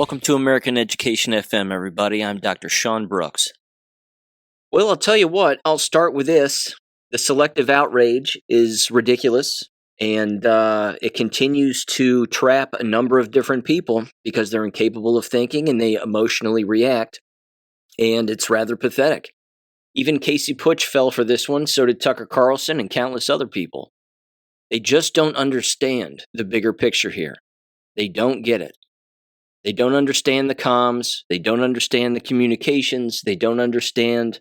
Welcome to American Education FM, everybody. I'm Dr. Sean Brooks. Well, I'll tell you what, I'll start with this. The selective outrage is ridiculous, and it continues to trap a number of different people because they're incapable of thinking and they emotionally react, and it's rather pathetic. Even Casey Putsch fell for this one, so did Tucker Carlson and countless other people. They just don't understand the bigger picture here. They don't get it. They don't understand the comms. They don't understand the communications. They don't understand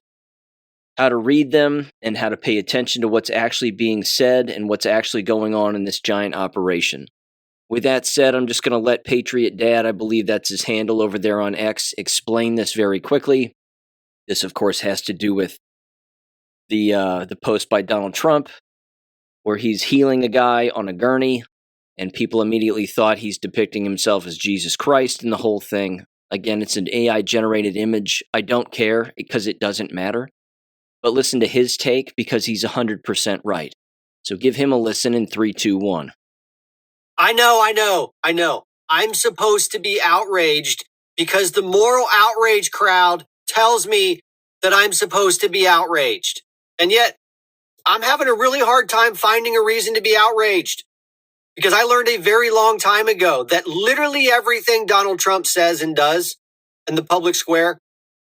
how to read them and how to pay attention to what's actually being said and what's actually going on in this giant operation. With that said, I'm just going to let Patriot Dad, I believe that's his handle over there on X, explain this very quickly. This, of course, has to do with the post by Donald Trump where he's healing a guy on a gurney. And people immediately thought he's depicting himself as Jesus Christ in the whole thing. Again, it's an AI-generated image. I don't care because it doesn't matter. But listen to his take because he's 100% right. So give him a listen in 3, 2, 1. I know. I'm supposed to be outraged because the moral outrage crowd tells me that I'm supposed to be outraged. And yet, I'm having a really hard time finding a reason to be outraged. Because I learned a very long time ago that literally everything Donald Trump says and does in the public square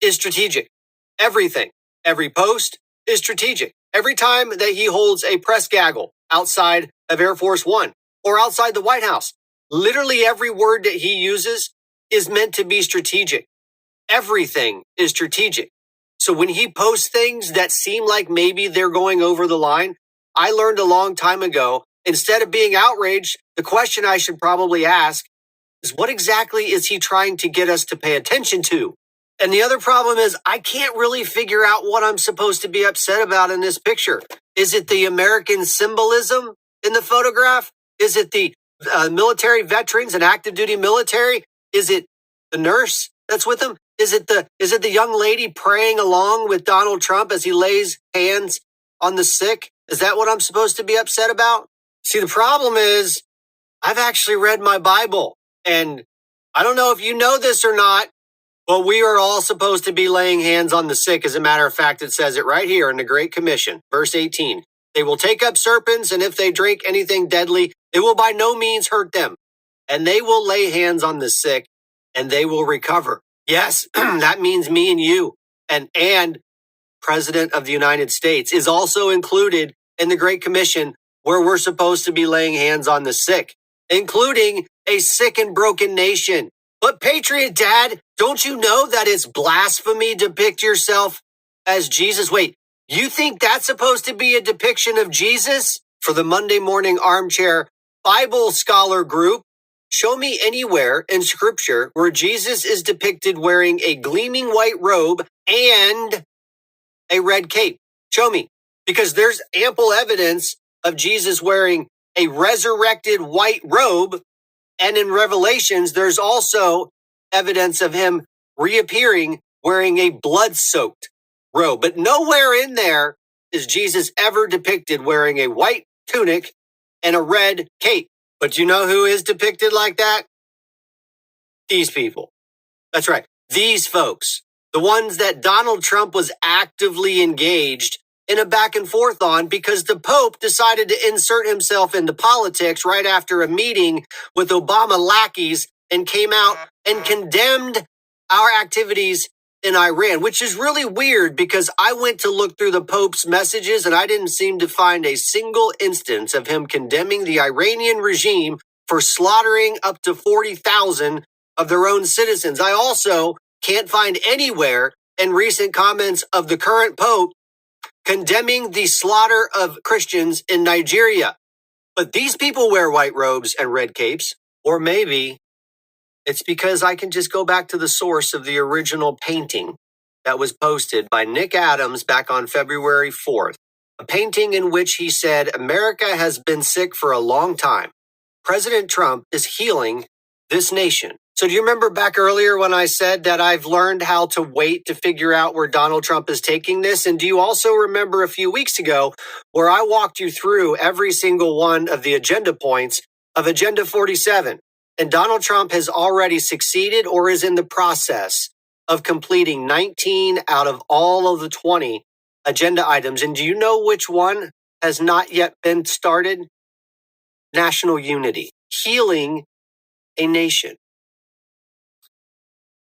is strategic. Everything. Every post is strategic. Every time that he holds a press gaggle outside of Air Force One or outside the White House, literally every word that he uses is meant to be strategic. Everything is strategic. So when he posts things that seem like maybe they're going over the line, I learned a long time ago, instead of being outraged, the question I should probably ask is what exactly is he trying to get us to pay attention to? And the other problem is I can't really figure out what I'm supposed to be upset about in this picture. Is it the American symbolism in the photograph? Is it the military veterans and active duty military? Is it the nurse that's with him? Is it the young lady praying along with Donald Trump as he lays hands on the sick? Is that what I'm supposed to be upset about? See, the problem is I've actually read my Bible, and I don't know if you know this or not, but we are all supposed to be laying hands on the sick. As a matter of fact, it says it right here in the Great Commission, verse 18. They will take up serpents, and if they drink anything deadly, it will by no means hurt them. And they will lay hands on the sick, and they will recover. Yes, that means me and you. And President of the United States is also included in the Great Commission, where we're supposed to be laying hands on the sick, including a sick and broken nation. But Patriot Dad, don't you know that it's blasphemy to depict yourself as Jesus? Wait, you think that's supposed to be a depiction of Jesus? For the Monday Morning Armchair Bible Scholar Group, show me anywhere in Scripture where Jesus is depicted wearing a gleaming white robe and a red cape. Show me, because there's ample evidence of Jesus wearing a resurrected white robe. And in Revelations, there's also evidence of him reappearing wearing a blood-soaked robe. But nowhere in there is Jesus ever depicted wearing a white tunic and a red cape. But you know who is depicted like that? These people. That's right. These folks. The ones that Donald Trump was actively engaged in a back and forth on because the Pope decided to insert himself into politics right after a meeting with Obama lackeys and came out and condemned our activities in Iran, which is really weird because I went to look through the Pope's messages and I didn't seem to find a single instance of him condemning the Iranian regime for slaughtering up to 40,000 of their own citizens. I also can't find anywhere in recent comments of the current Pope condemning the slaughter of Christians in Nigeria. But these people wear white robes and red capes. Or maybe it's because I can just go back to the source of the original painting that was posted by Nick Adams back on February 4th. A painting in which he said, America has been sick for a long time. President Trump is healing this nation. So do you remember back earlier when I said that I've learned how to wait to figure out where Donald Trump is taking this? And do you also remember a few weeks ago where I walked you through every single one of the agenda points of Agenda 47? And Donald Trump has already succeeded or is in the process of completing 19 out of all of the 20 agenda items. And do you know which one has not yet been started? National unity, healing a nation,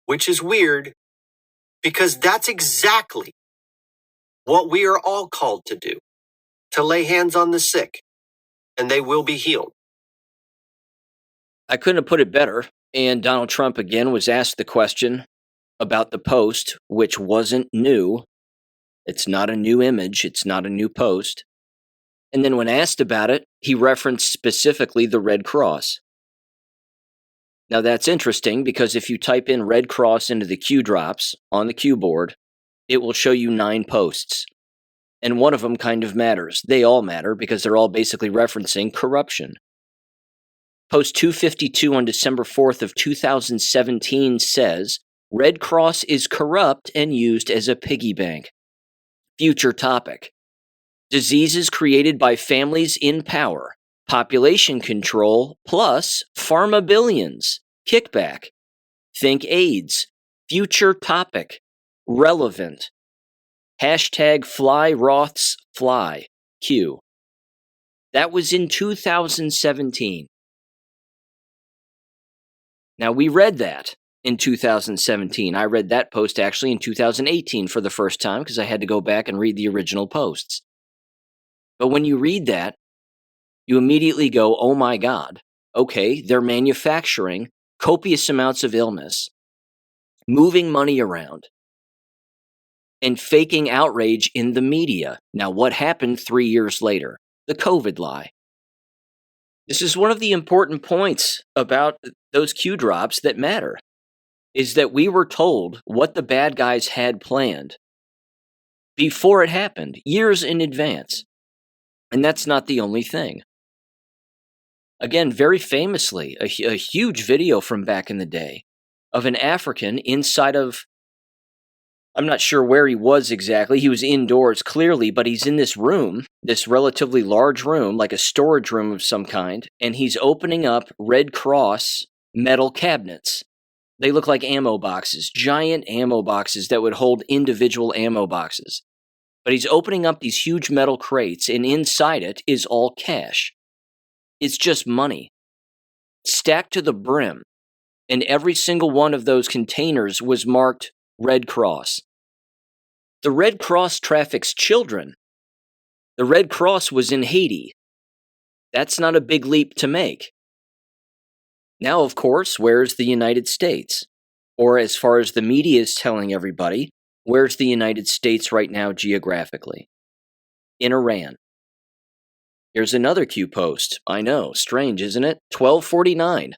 which is weird because that's exactly what we are all called to do, to lay hands on the sick and they will be healed. I couldn't have put it better. And Donald Trump again was asked the question about the post, which wasn't new. It's not a new image. It's not a new post. And then when asked about it, he referenced specifically the Red Cross. Now that's interesting because if you type in Red Cross into the Q drops on the Q board, it will show you 9 posts. And one of them kind of matters. They all matter because they're all basically referencing corruption. Post 252 on December 4th of 2017 says, Red Cross is corrupt and used as a piggy bank. Future topic. Diseases created by families in power. Population control plus pharma billions. Kickback. Think AIDS. Future topic. Relevant. Hashtag fly Roths fly. Q. That was in 2017. Now, we read that in 2017. I read that post actually in 2018 for the first time because I had to go back and read the original posts. But when you read that, you immediately go, oh my God, okay, they're manufacturing copious amounts of illness, moving money around, and faking outrage in the media. Now, what happened 3 years later? The COVID lie. This is one of the important points about those Q drops that matter, is that we were told what the bad guys had planned before it happened, years in advance. And that's not the only thing. Again, very famously, a huge video from back in the day of an African inside of, I'm not sure where he was exactly. He was indoors clearly, but he's in this room, this relatively large room, like a storage room of some kind, and he's opening up Red Cross metal cabinets. They look like ammo boxes, giant ammo boxes that would hold individual ammo boxes. But he's opening up these huge metal crates, and inside it is all cash. It's just money, stacked to the brim, and every single one of those containers was marked Red Cross. The Red Cross traffics children. The Red Cross was in Haiti. That's not a big leap to make. Now, of course, where's the United States? Or as far as the media is telling everybody, where's the United States right now geographically? In Iran. Here's another Q post. I know, strange, isn't it? 1249.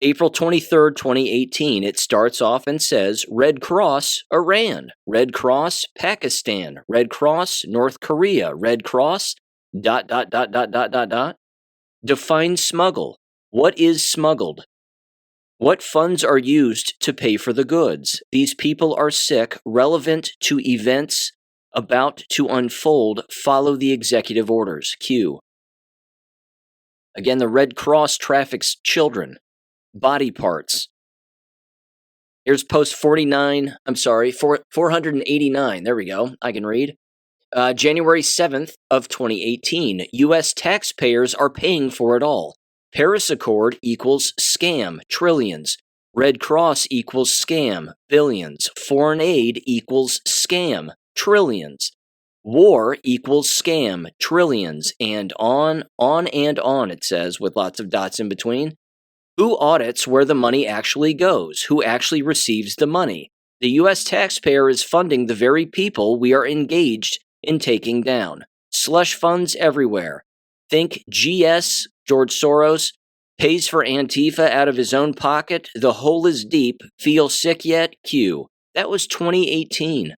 April 23rd, 2018, it starts off and says, Red Cross, Iran, Red Cross, Pakistan, Red Cross, North Korea, Red Cross, ... Define smuggle. What is smuggled? What funds are used to pay for the goods? These people are sick, relevant to events about to unfold. Follow the executive orders. Q. Again, the Red Cross traffics children. Body parts. Here's post 489. There we go. I can read. January 7th of 2018. U.S. taxpayers are paying for it all. Paris Accord equals scam, trillions. Red Cross equals scam, billions. Foreign aid equals scam, trillions. War equals scam, trillions. And on and on, it says, with lots of dots in between. Who audits where the money actually goes? Who actually receives the money? The U.S. taxpayer is funding the very people we are engaged in taking down. Slush funds everywhere. Think GS, George Soros, pays for Antifa out of his own pocket. The hole is deep. Feel sick yet? Q. That was 2018.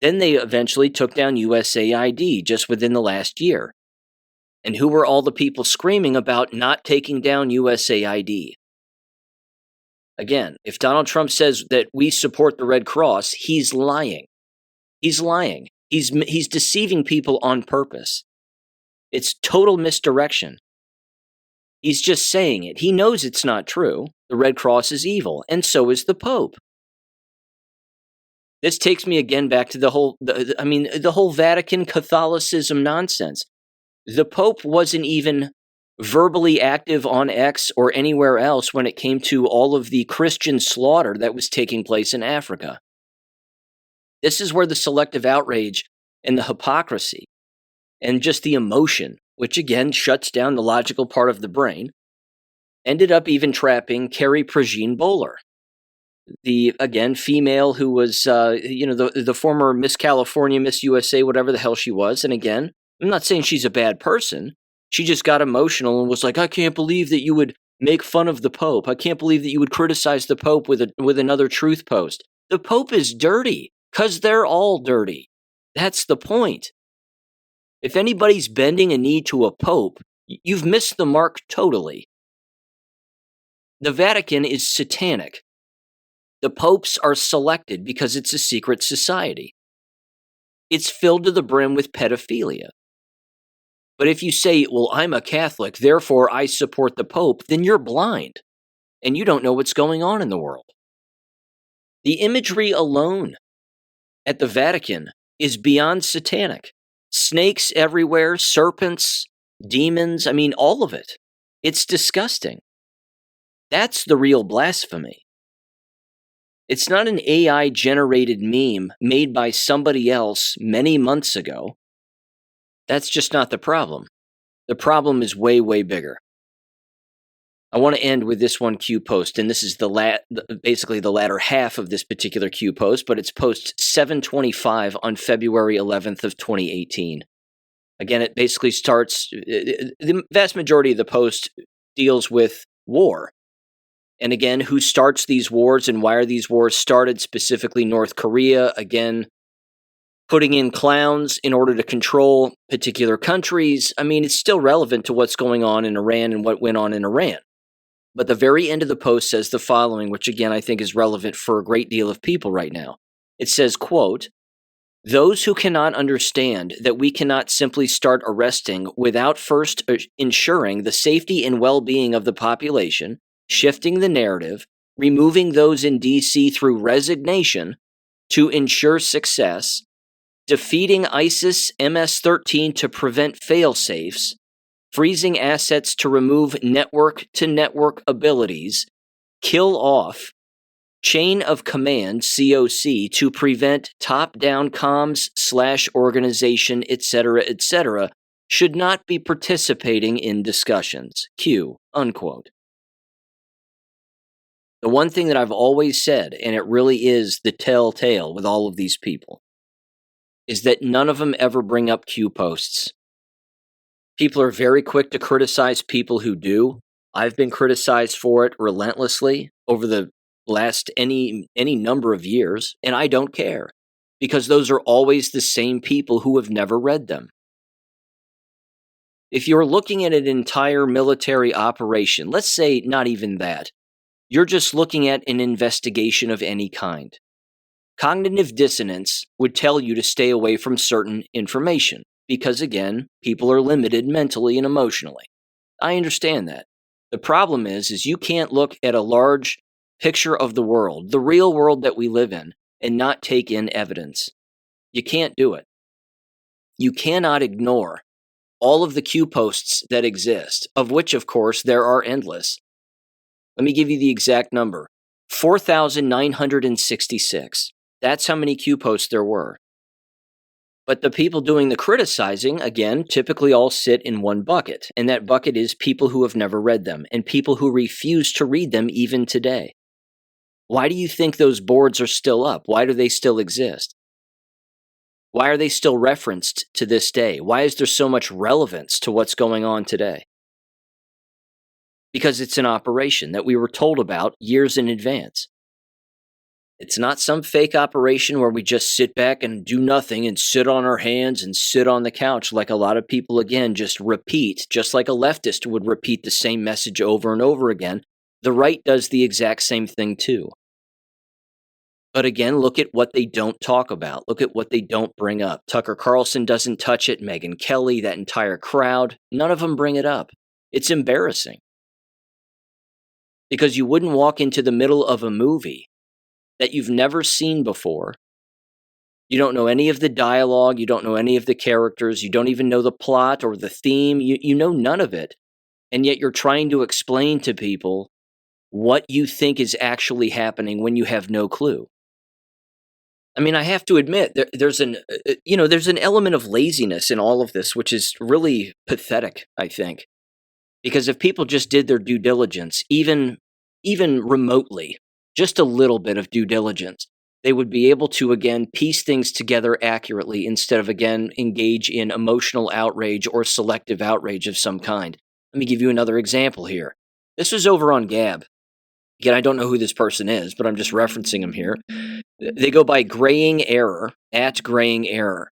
Then they eventually took down USAID just within the last year. And who were all the people screaming about not taking down USAID? Again, if Donald Trump says that we support the Red Cross, he's lying. He's lying. He's deceiving people on purpose. It's total misdirection. He's just saying it. He knows it's not true. The Red Cross is evil, and so is the Pope. This takes me again back to the whole Vatican Catholicism nonsense. The Pope wasn't even verbally active on X or anywhere else when it came to all of the Christian slaughter that was taking place in Africa. This is where the selective outrage and the hypocrisy and just the emotion, which again shuts down the logical part of the brain, ended up even trapping Carrie Prejean Bowler, the, again, female who was, the former Miss California, Miss USA, whatever the hell she was. And again, I'm not saying she's a bad person. She just got emotional and was like, I can't believe that you would make fun of the Pope. I can't believe that you would criticize the Pope with another truth post. The Pope is dirty because they're all dirty. That's the point. If anybody's bending a knee to a Pope, you've missed the mark totally. The Vatican is satanic. The popes are selected because it's a secret society. It's filled to the brim with pedophilia. But if you say, well, I'm a Catholic, therefore I support the Pope, then you're blind, and you don't know what's going on in the world. The imagery alone at the Vatican is beyond satanic. Snakes everywhere, serpents, demons, all of it. It's disgusting. That's the real blasphemy. It's not an AI-generated meme made by somebody else many months ago. That's just not the problem. The problem is way, way bigger. I want to end with this one Q post, and this is basically the latter half of this particular Q post, but it's post 725 on February 11th of 2018. Again, it basically starts, the vast majority of the post deals with war. And again, who starts these wars and why are these wars started, specifically North Korea, again, putting in clowns in order to control particular countries. It's still relevant to what's going on in Iran and what went on in Iran. But the very end of the post says the following, which again I think is relevant for a great deal of people right now. It says, quote, those who cannot understand that we cannot simply start arresting without first ensuring the safety and well-being of the population, shifting the narrative, removing those in D.C. through resignation to ensure success, defeating ISIS MS-13 to prevent fail-safes, freezing assets to remove network-to-network abilities, kill off, chain of command, COC, to prevent top-down comms/organization, etc., should not be participating in discussions. Q, unquote. The one thing that I've always said, and it really is the telltale with all of these people, is that none of them ever bring up Q posts. People are very quick to criticize people who do. I've been criticized for it relentlessly over the last any number of years, and I don't care, because those are always the same people who have never read them. If you're looking at an entire military operation, let's say not even that, you're just looking at an investigation of any kind. Cognitive dissonance would tell you to stay away from certain information because, again, people are limited mentally and emotionally. I understand that. The problem is you can't look at a large picture of the world, the real world that we live in, and not take in evidence. You can't do it. You cannot ignore all of the Q posts that exist, of which, of course, there are endless. Let me give you the exact number. 4,966. That's how many Q posts there were. But the people doing the criticizing, again, typically all sit in one bucket, and that bucket is people who have never read them, and people who refuse to read them even today. Why do you think those boards are still up? Why do they still exist? Why are they still referenced to this day? Why is there so much relevance to what's going on today? Because it's an operation that we were told about years in advance. It's not some fake operation where we just sit back and do nothing and sit on our hands and sit on the couch like a lot of people, again, just repeat, just like a leftist would repeat the same message over and over again. The right does the exact same thing too. But again, look at what they don't talk about. Look at what they don't bring up. Tucker Carlson doesn't touch it. Megyn Kelly, that entire crowd, none of them bring it up. It's embarrassing. because you wouldn't walk into the middle of a movie that you've never seen before. You don't know any of the dialogue. You don't know any of the characters. You don't even know the plot or the theme. You know none of it. And yet you're trying to explain to people what you think is actually happening when you have no clue. I mean, I have to admit, there's an element of laziness in all of this, which is really pathetic, I think. Because if people just did their due diligence, even remotely, just a little bit of due diligence, they would be able to, again, piece things together accurately instead of, again, engage in emotional outrage or selective outrage of some kind. Let me give you another example here. This was over on Gab. Again, I don't know who this person is, but I'm just referencing him here. They go by Graying Error, @GrayingError.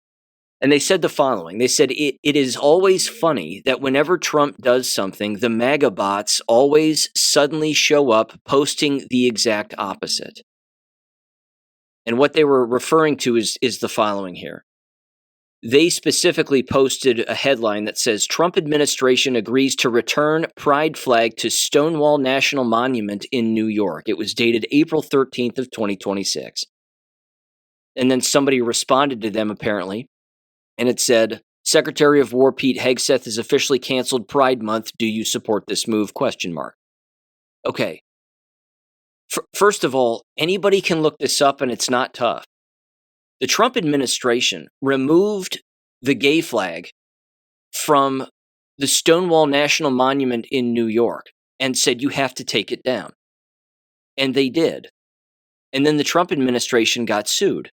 And they said the following. They said, it is always funny that whenever Trump does something, the MAGA bots always suddenly show up posting the exact opposite. And what they were referring to is the following here. They specifically posted a headline that says, Trump administration agrees to return pride flag to Stonewall National Monument in New York. It was dated April 13th of 2026. And then somebody responded to them, apparently, and it said, Secretary of War Pete Hegseth has officially canceled Pride Month. Do you support this move? ? Okay. First of all, anybody can look this up, and it's not tough. The Trump administration removed the gay flag from the Stonewall National Monument in New York and said you have to take it down. And they did. And then the Trump administration got sued,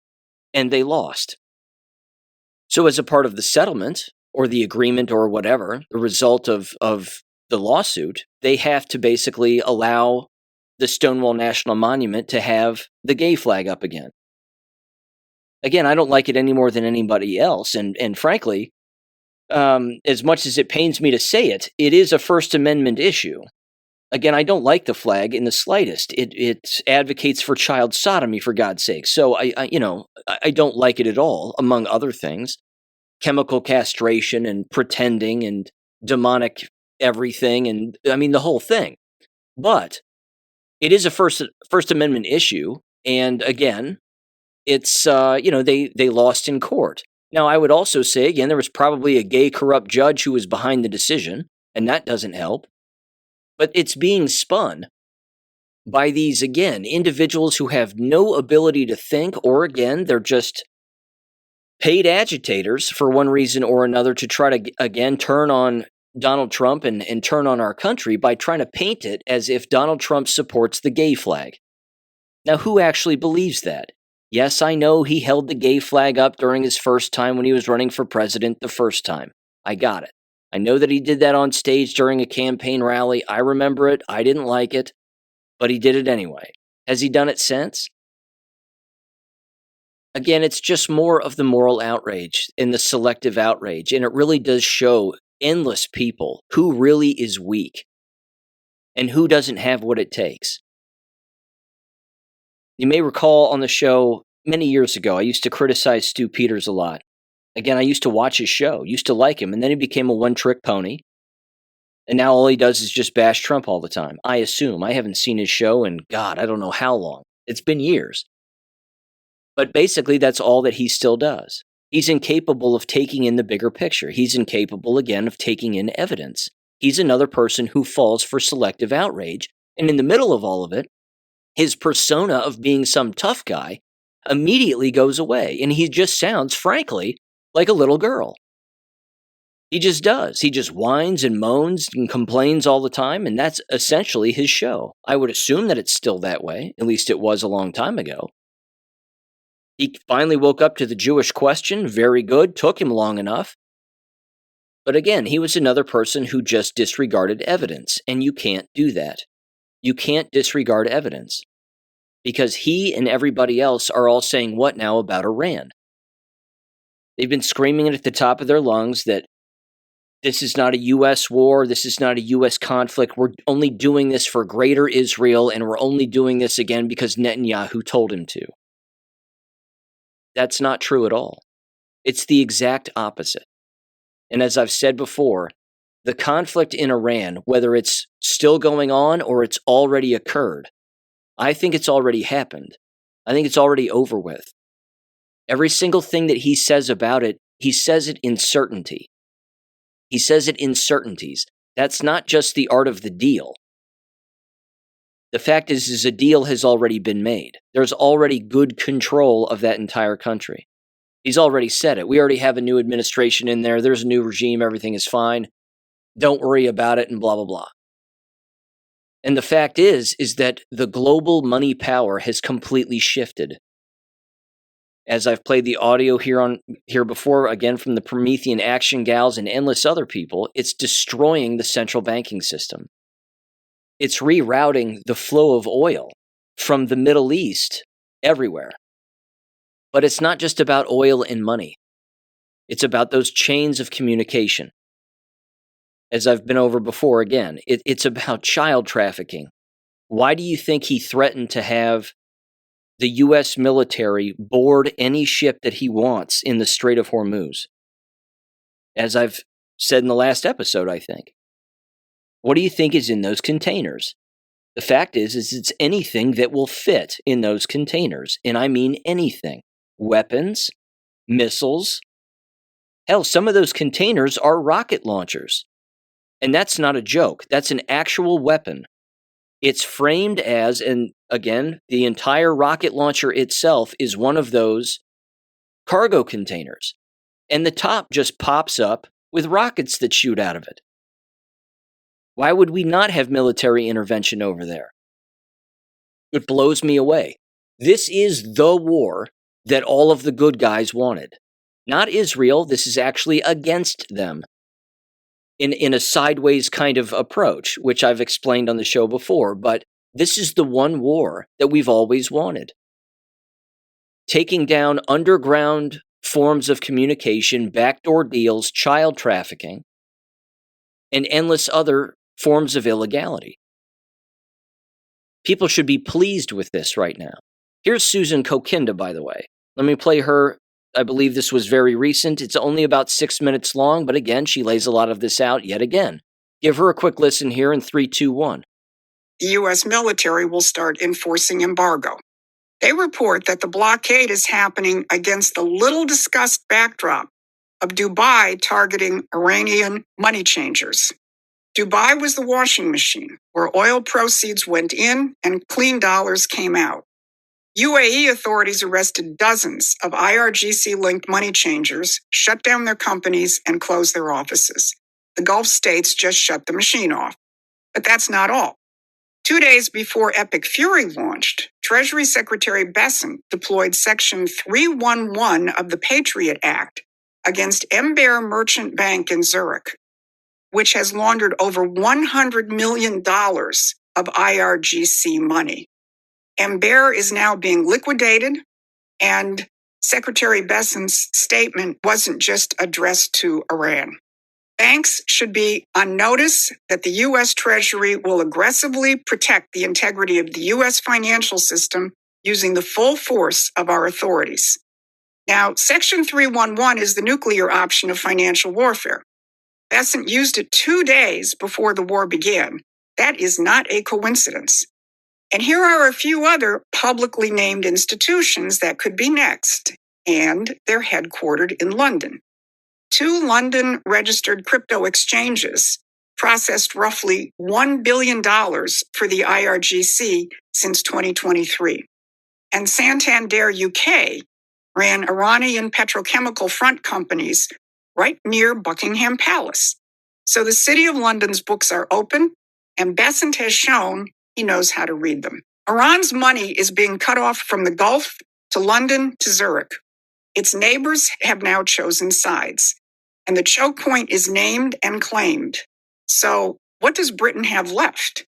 and they lost. So as a part of the settlement or the agreement or whatever, the result of the lawsuit, they have to basically allow the Stonewall National Monument to have the gay flag up again. Again, I don't like it any more than anybody else. And frankly, as much as it pains me to say it, it is a First Amendment issue. Again, I don't like the flag in the slightest. It advocates for child sodomy, for God's sake. So I don't like it at all, among other things. Chemical castration and pretending and demonic everything, and I mean the whole thing. But it is a First Amendment issue, and again, it's they lost in court. Now, I would also say again, there was probably a gay corrupt judge who was behind the decision, and that doesn't help. But it's being spun by these, again, individuals who have no ability to think, or again, they're just paid agitators for one reason or another to try to, again, turn on Donald Trump and turn on our country by trying to paint it as if Donald Trump supports the gay flag. Now, who actually believes that? Yes, I know he held the gay flag up during his first time when he was running for president the first time. I got it. I know that he did that on stage during a campaign rally. I remember it. I didn't like it, but he did it anyway. Has he done it since? Again, it's just more of the moral outrage and the selective outrage, and it really does show endless people who really is weak and who doesn't have what it takes. You may recall on the show many years ago, I used to criticize Stu Peters a lot. Again, I used to watch his show, used to like him, and then he became a one-trick pony. And now all he does is just bash Trump all the time. I assume. I haven't seen his show in, God, I don't know how long. It's been years. But basically, that's all that he still does. He's incapable of taking in the bigger picture. He's incapable, again, of taking in evidence. He's another person who falls for selective outrage. And in the middle of all of it, his persona of being some tough guy immediately goes away. And he just sounds, frankly, like a little girl. He just does. He just whines and moans and complains all the time, and that's essentially his show. I would assume that it's still that way. At least it was a long time ago. He finally woke up to the Jewish question. Very good. Took him long enough. But again, he was another person who just disregarded evidence, and you can't do that. You can't disregard evidence. Because he and everybody else are all saying what now about Iran? They've been screaming it at the top of their lungs that this is not a U.S. war, this is not a U.S. conflict, we're only doing this for greater Israel, and we're only doing this again because Netanyahu told him to. That's not true at all. It's the exact opposite. And as I've said before, The conflict in Iran, whether it's still going on or it's already occurred, I think it's already happened. I think it's already over with. Every single thing that he says about it, he says it in certainty. He says it in certainties. That's not just the art of the deal. The fact is a deal has already been made. There's already good control of that entire country. He's already said it. We already have a new administration in there. There's a new regime. Everything is fine. Don't worry about it and blah, blah, blah. And the fact is that the global money power has completely shifted. As I've played the audio here before, again from the Promethean Action Gals and endless other people, it's destroying the central banking system. It's rerouting the flow of oil from the Middle East everywhere. But it's not just about oil and money. It's about those chains of communication. As I've been over before, again, it's about child trafficking. Why do you think he threatened to have the U.S. military board any ship that he wants in the Strait of Hormuz? As I've said in the last episode, I think. What do you think is in those containers? The fact is it's anything that will fit in those containers. And I mean anything. Weapons, missiles. Hell, some of those containers are rocket launchers. And that's not a joke. That's an actual weapon. It's framed as, and again, the entire rocket launcher itself is one of those cargo containers. And the top just pops up with rockets that shoot out of it. Why would we not have military intervention over there? It blows me away. This is the war that all of the good guys wanted. Not Israel. This is actually against them. In a sideways kind of approach, which I've explained on the show before, but this is the one war that we've always wanted. Taking down underground forms of communication, backdoor deals, child trafficking, and endless other forms of illegality. People should be pleased with this right now. Here's Susan Kokinda, by the way. Let me play her. I believe this was very recent. It's only about 6 minutes long, but again, she lays a lot of this out yet again. Give her a quick listen here in 3, 2, 1. The U.S. military will start enforcing embargo. They report that the blockade is happening against the little-discussed backdrop of Dubai targeting Iranian money changers. Dubai was the washing machine where oil proceeds went in and clean dollars came out. UAE authorities arrested dozens of IRGC-linked money changers, shut down their companies, and closed their offices. The Gulf states just shut the machine off. But that's not all. 2 days before Epic Fury launched, Treasury Secretary Besant deployed Section 311 of the Patriot Act against Ember Merchant Bank in Zurich, which has laundered over $100 million of IRGC money. Ember is now being liquidated, and Secretary Besant's statement wasn't just addressed to Iran. Banks should be on notice that the U.S. Treasury will aggressively protect the integrity of the U.S. financial system using the full force of our authorities. Now, Section 311 is the nuclear option of financial warfare. Besant used it 2 days before the war began. That is not a coincidence. And here are a few other publicly named institutions that could be next, and they're headquartered in London. 2 London-registered crypto exchanges processed roughly $1 billion for the IRGC since 2023. And Santander UK ran Iranian petrochemical front companies right near Buckingham Palace. So the City of London's books are open, and Besant has shown he knows how to read them. Iran's money is being cut off from the Gulf to London to Zurich. Its neighbors have now chosen sides, and the choke point is named and claimed. So what does Britain have left?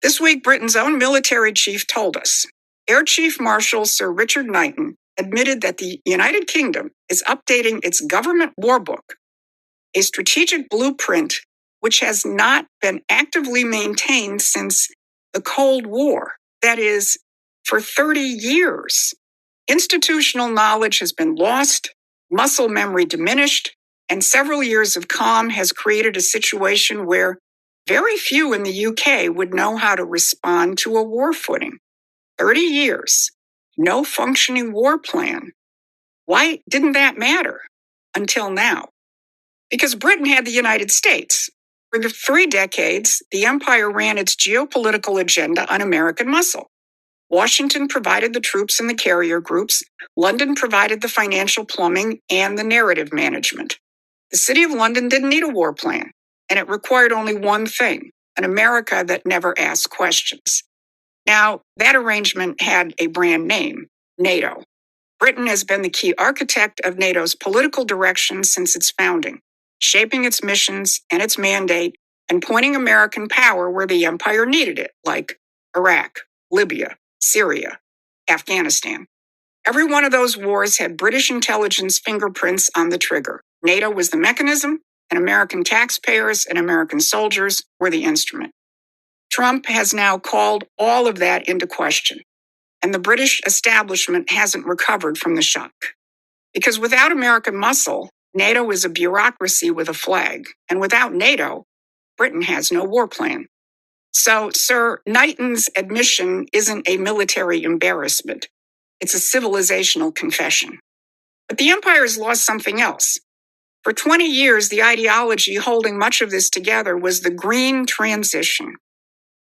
This week, Britain's own military chief told us. Air Chief Marshal Sir Richard Knighton admitted that the United Kingdom is updating its government war book, a strategic blueprint which has not been actively maintained since the Cold War, that is, for 30 years. Institutional knowledge has been lost, muscle memory diminished, And several years of calm has created a situation where very few in the UK would know how to respond to a war footing. 30 years, no functioning war plan. Why didn't that matter until now? Because Britain had the United States. For the 3 decades, the empire ran its geopolitical agenda on American muscle. Washington provided the troops and the carrier groups. London provided the financial plumbing and the narrative management. The City of London didn't need a war plan, and it required only one thing, an America that never asked questions. Now, that arrangement had a brand name, NATO. Britain has been the key architect of NATO's political direction since its founding, shaping its missions and its mandate and pointing American power where the empire needed it, like Iraq, Libya, Syria, Afghanistan. Every one of those wars had British intelligence fingerprints on the trigger. NATO was the mechanism, and American taxpayers and American soldiers were the instrument. Trump has now called all of that into question, and the British establishment hasn't recovered from the shock. Because without American muscle, NATO is a bureaucracy with a flag, and without NATO, Britain has no war plan. So, Sir Knighton's admission isn't a military embarrassment. It's a civilizational confession. But the empire has lost something else. For 20 years, the ideology holding much of this together was the green transition.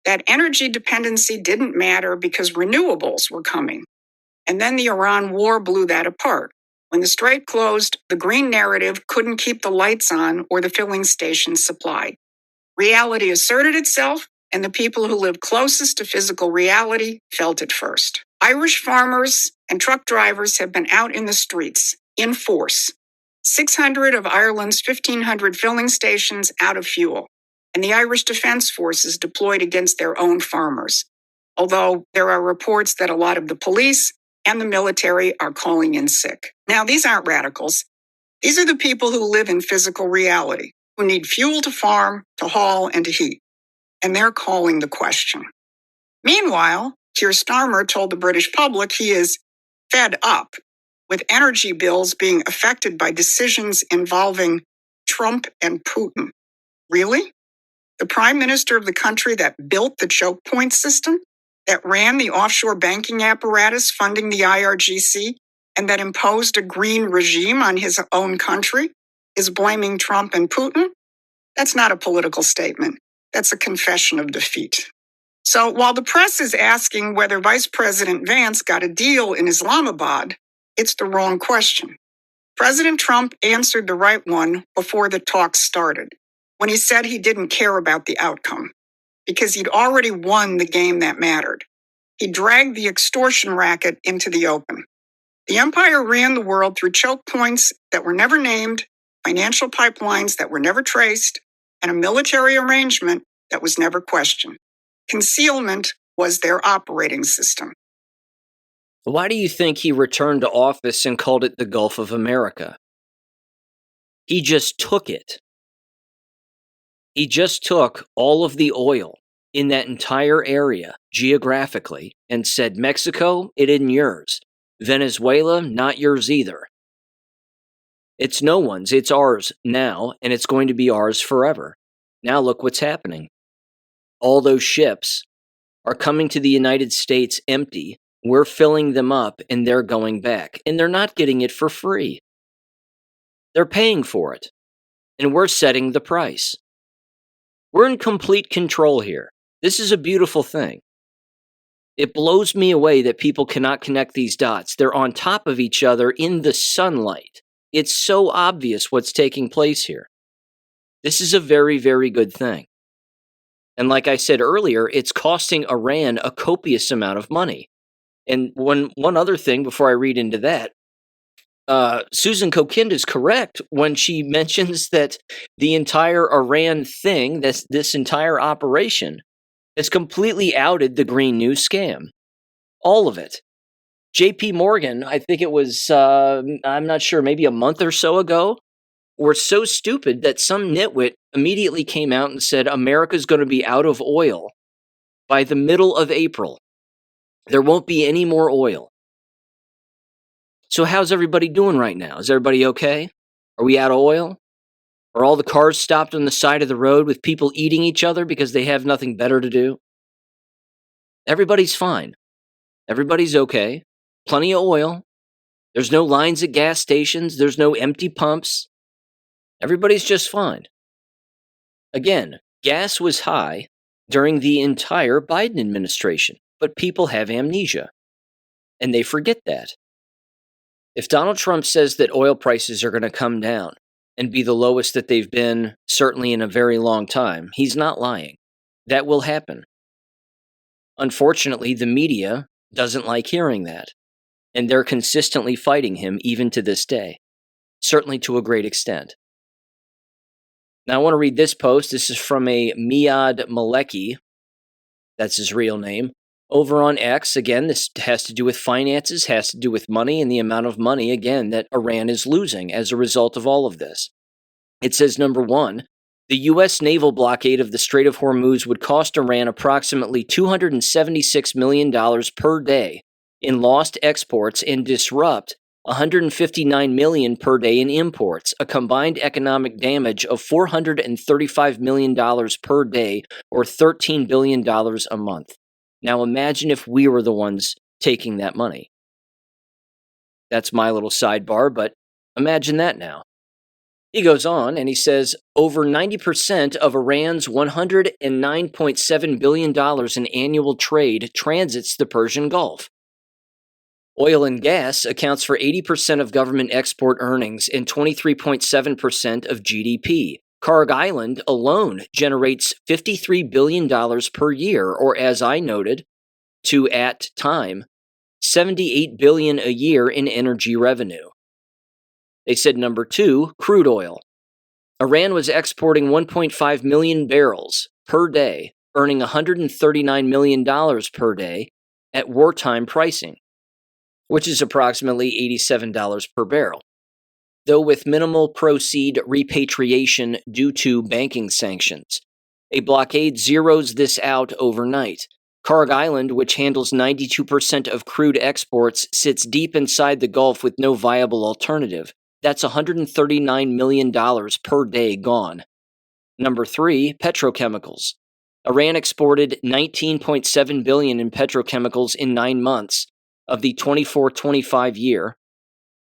That energy dependency didn't matter because renewables were coming. And then the Iran war blew that apart. When the strait closed, the green narrative couldn't keep the lights on or the filling stations supplied. Reality asserted itself, and the people who lived closest to physical reality felt it first. Irish farmers and truck drivers have been out in the streets, in force. 600 of Ireland's 1,500 filling stations out of fuel, and the Irish Defence Forces deployed against their own farmers. Although there are reports that a lot of the police and the military are calling in sick. Now, these aren't radicals. These are the people who live in physical reality, who need fuel to farm, to haul, and to heat. And they're calling the question. Meanwhile, Keir Starmer told the British public he is fed up with energy bills being affected by decisions involving Trump and Putin. Really? The prime minister of the country that built the choke point system, that ran the offshore banking apparatus funding the IRGC, and that imposed a green regime on his own country, is blaming Trump and Putin? That's not a political statement. That's a confession of defeat. So while the press is asking whether Vice President Vance got a deal in Islamabad, it's the wrong question. President Trump answered the right one before the talks started, when he said he didn't care about the outcome, because he'd already won the game that mattered. He dragged the extortion racket into the open. The empire ran the world through choke points that were never named, financial pipelines that were never traced, and a military arrangement that was never questioned. Concealment was their operating system. Why do you think he returned to office and called it the Gulf of America? He just took it. He just took all of the oil in that entire area geographically and said, Mexico, it isn't yours. Venezuela, not yours either. It's no one's, it's ours now, and it's going to be ours forever. Now look what's happening. All those ships are coming to the United States empty. We're filling them up, and they're going back. And they're not getting it for free. They're paying for it. And we're setting the price. We're in complete control here. This is a beautiful thing. It blows me away that people cannot connect these dots. They're on top of each other in the sunlight. It's so obvious what's taking place here. This is a very, very good thing. And like I said earlier, it's costing Iran a copious amount of money. And one other thing before I read into that, Susan Kokind is correct when she mentions that the entire Iran thing, this entire operation, has completely outed the Green New scam. All of it. JP Morgan, I think it was, I'm not sure, maybe a month or so ago, were so stupid that some nitwit immediately came out and said America's going to be out of oil by the middle of April. There won't be any more oil. So how's everybody doing right now? Is everybody okay? Are we out of oil? Are all the cars stopped on the side of the road with people eating each other because they have nothing better to do? Everybody's fine. Everybody's okay. Plenty of oil. There's no lines at gas stations. There's no empty pumps. Everybody's just fine. Again, gas was high during the entire Biden administration, but people have amnesia, and they forget that. If Donald Trump says that oil prices are going to come down and be the lowest that they've been certainly in a very long time, he's not lying. That will happen. Unfortunately, the media doesn't like hearing that, and they're consistently fighting him even to this day, certainly to a great extent. Now, I want to read this post. This is from a Miad Maleki. That's his real name. Over on X, again, this has to do with finances, has to do with money, and the amount of money, again, that Iran is losing as a result of all of this. It says, number one, the U.S. naval blockade of the Strait of Hormuz would cost Iran approximately $276 million per day in lost exports and disrupt $159 million per day in imports, a combined economic damage of $435 million per day, or $13 billion a month. Now imagine if we were the ones taking that money. That's my little sidebar, but imagine that now. He goes on and he says, over 90% of Iran's $109.7 billion in annual trade transits the Persian Gulf. Oil and gas accounts for 80% of government export earnings and 23.7% of GDP. Kharg Island alone generates $53 billion per year, or as I noted, to at time, $78 billion a year in energy revenue. They said number two, crude oil. Iran was exporting 1.5 million barrels per day, earning $139 million per day at wartime pricing, which is approximately $87 per barrel. Though with minimal proceed repatriation due to banking sanctions. A blockade zeroes this out overnight. Kharg Island, which handles 92% of crude exports, sits deep inside the Gulf with no viable alternative. That's $139 million per day gone. Number three, petrochemicals. Iran exported $19.7 billion in petrochemicals in 9 months of the 24-25 year,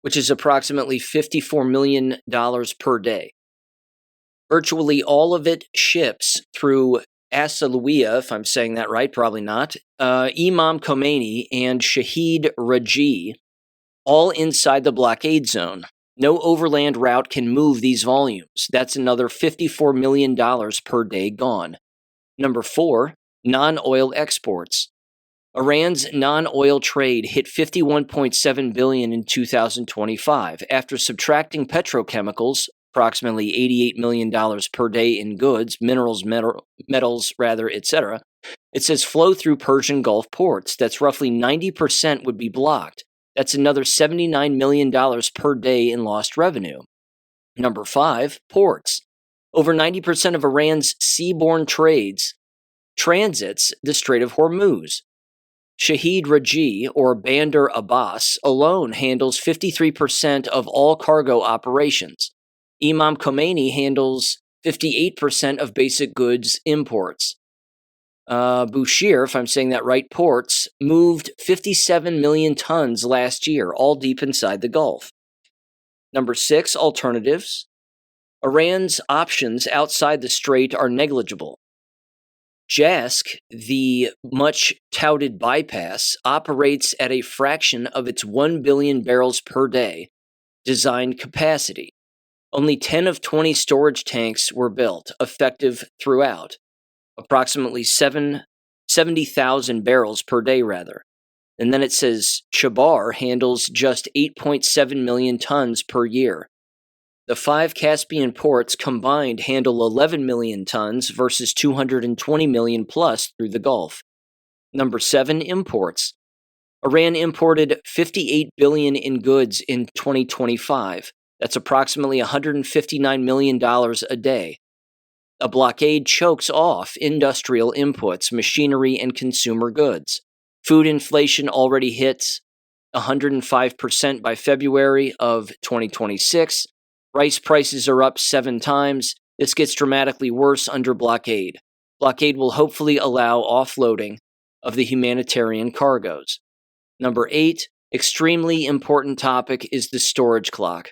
which is approximately $54 million per day. Virtually all of it ships through Asaluia, if I'm saying that right, probably not, Imam Khomeini and Shahid Raji, all inside the blockade zone. No overland route can move these volumes. That's another $54 million per day gone. Number four, non-oil exports. Iran's non-oil trade hit $51.7 billion in 2025. After subtracting petrochemicals, approximately $88 million per day in goods, minerals, metals, etc., it says flow through Persian Gulf ports. That's roughly 90% would be blocked. That's another $79 million per day in lost revenue. Number five, ports. Over 90% of Iran's seaborne transits the Strait of Hormuz. Shahid Raji, or Bandar Abbas, alone handles 53% of all cargo operations. Imam Khomeini handles 58% of basic goods imports. Bushehr, if I'm saying that right, ports moved 57 million tons last year, all deep inside the Gulf. Number six, alternatives. Iran's options outside the strait are negligible. JASC, the much-touted bypass, operates at a fraction of its 1 billion barrels per day designed capacity. Only 10 of 20 storage tanks were built, effective throughout, approximately 70,000 barrels per day, rather. And then it says Chabar handles just 8.7 million tons per year. The 5 Caspian ports combined handle 11 million tons versus 220 million plus through the Gulf. Number 7, imports. Iran imported $58 billion in goods in 2025. That's approximately $159 million a day. A blockade chokes off industrial inputs, machinery, and consumer goods. Food inflation already hits 105% by February of 2026. Rice prices are up 7 times. This gets dramatically worse under blockade. Blockade will hopefully allow offloading of the humanitarian cargoes. Number 8, extremely important topic is the storage clock.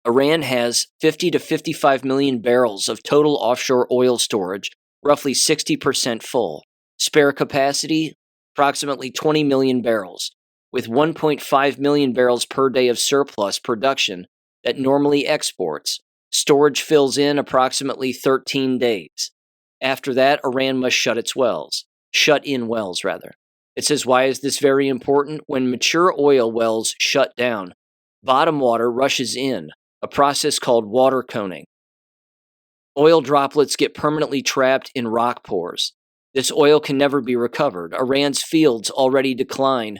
Iran has 50 to 55 million barrels of total offshore oil storage, roughly 60% full. Spare capacity, approximately 20 million barrels, with 1.5 million barrels per day of surplus production that normally exports. Storage fills in approximately 13 days. After that, Iran must shut in wells. It says, why is this very important? When mature oil wells shut down, bottom water rushes in, a process called water coning. Oil droplets get permanently trapped in rock pores. This oil can never be recovered. Iran's fields already decline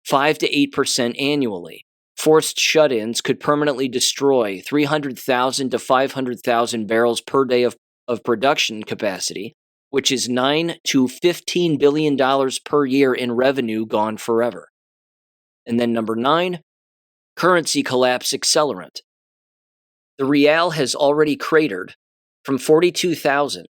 5 to 8% annually. Forced shut-ins could permanently destroy 300,000 to 500,000 barrels per day of production capacity, which is $9 to $15 billion per year in revenue gone forever. And then number 9, currency collapse accelerant. The rial has already cratered from 42,000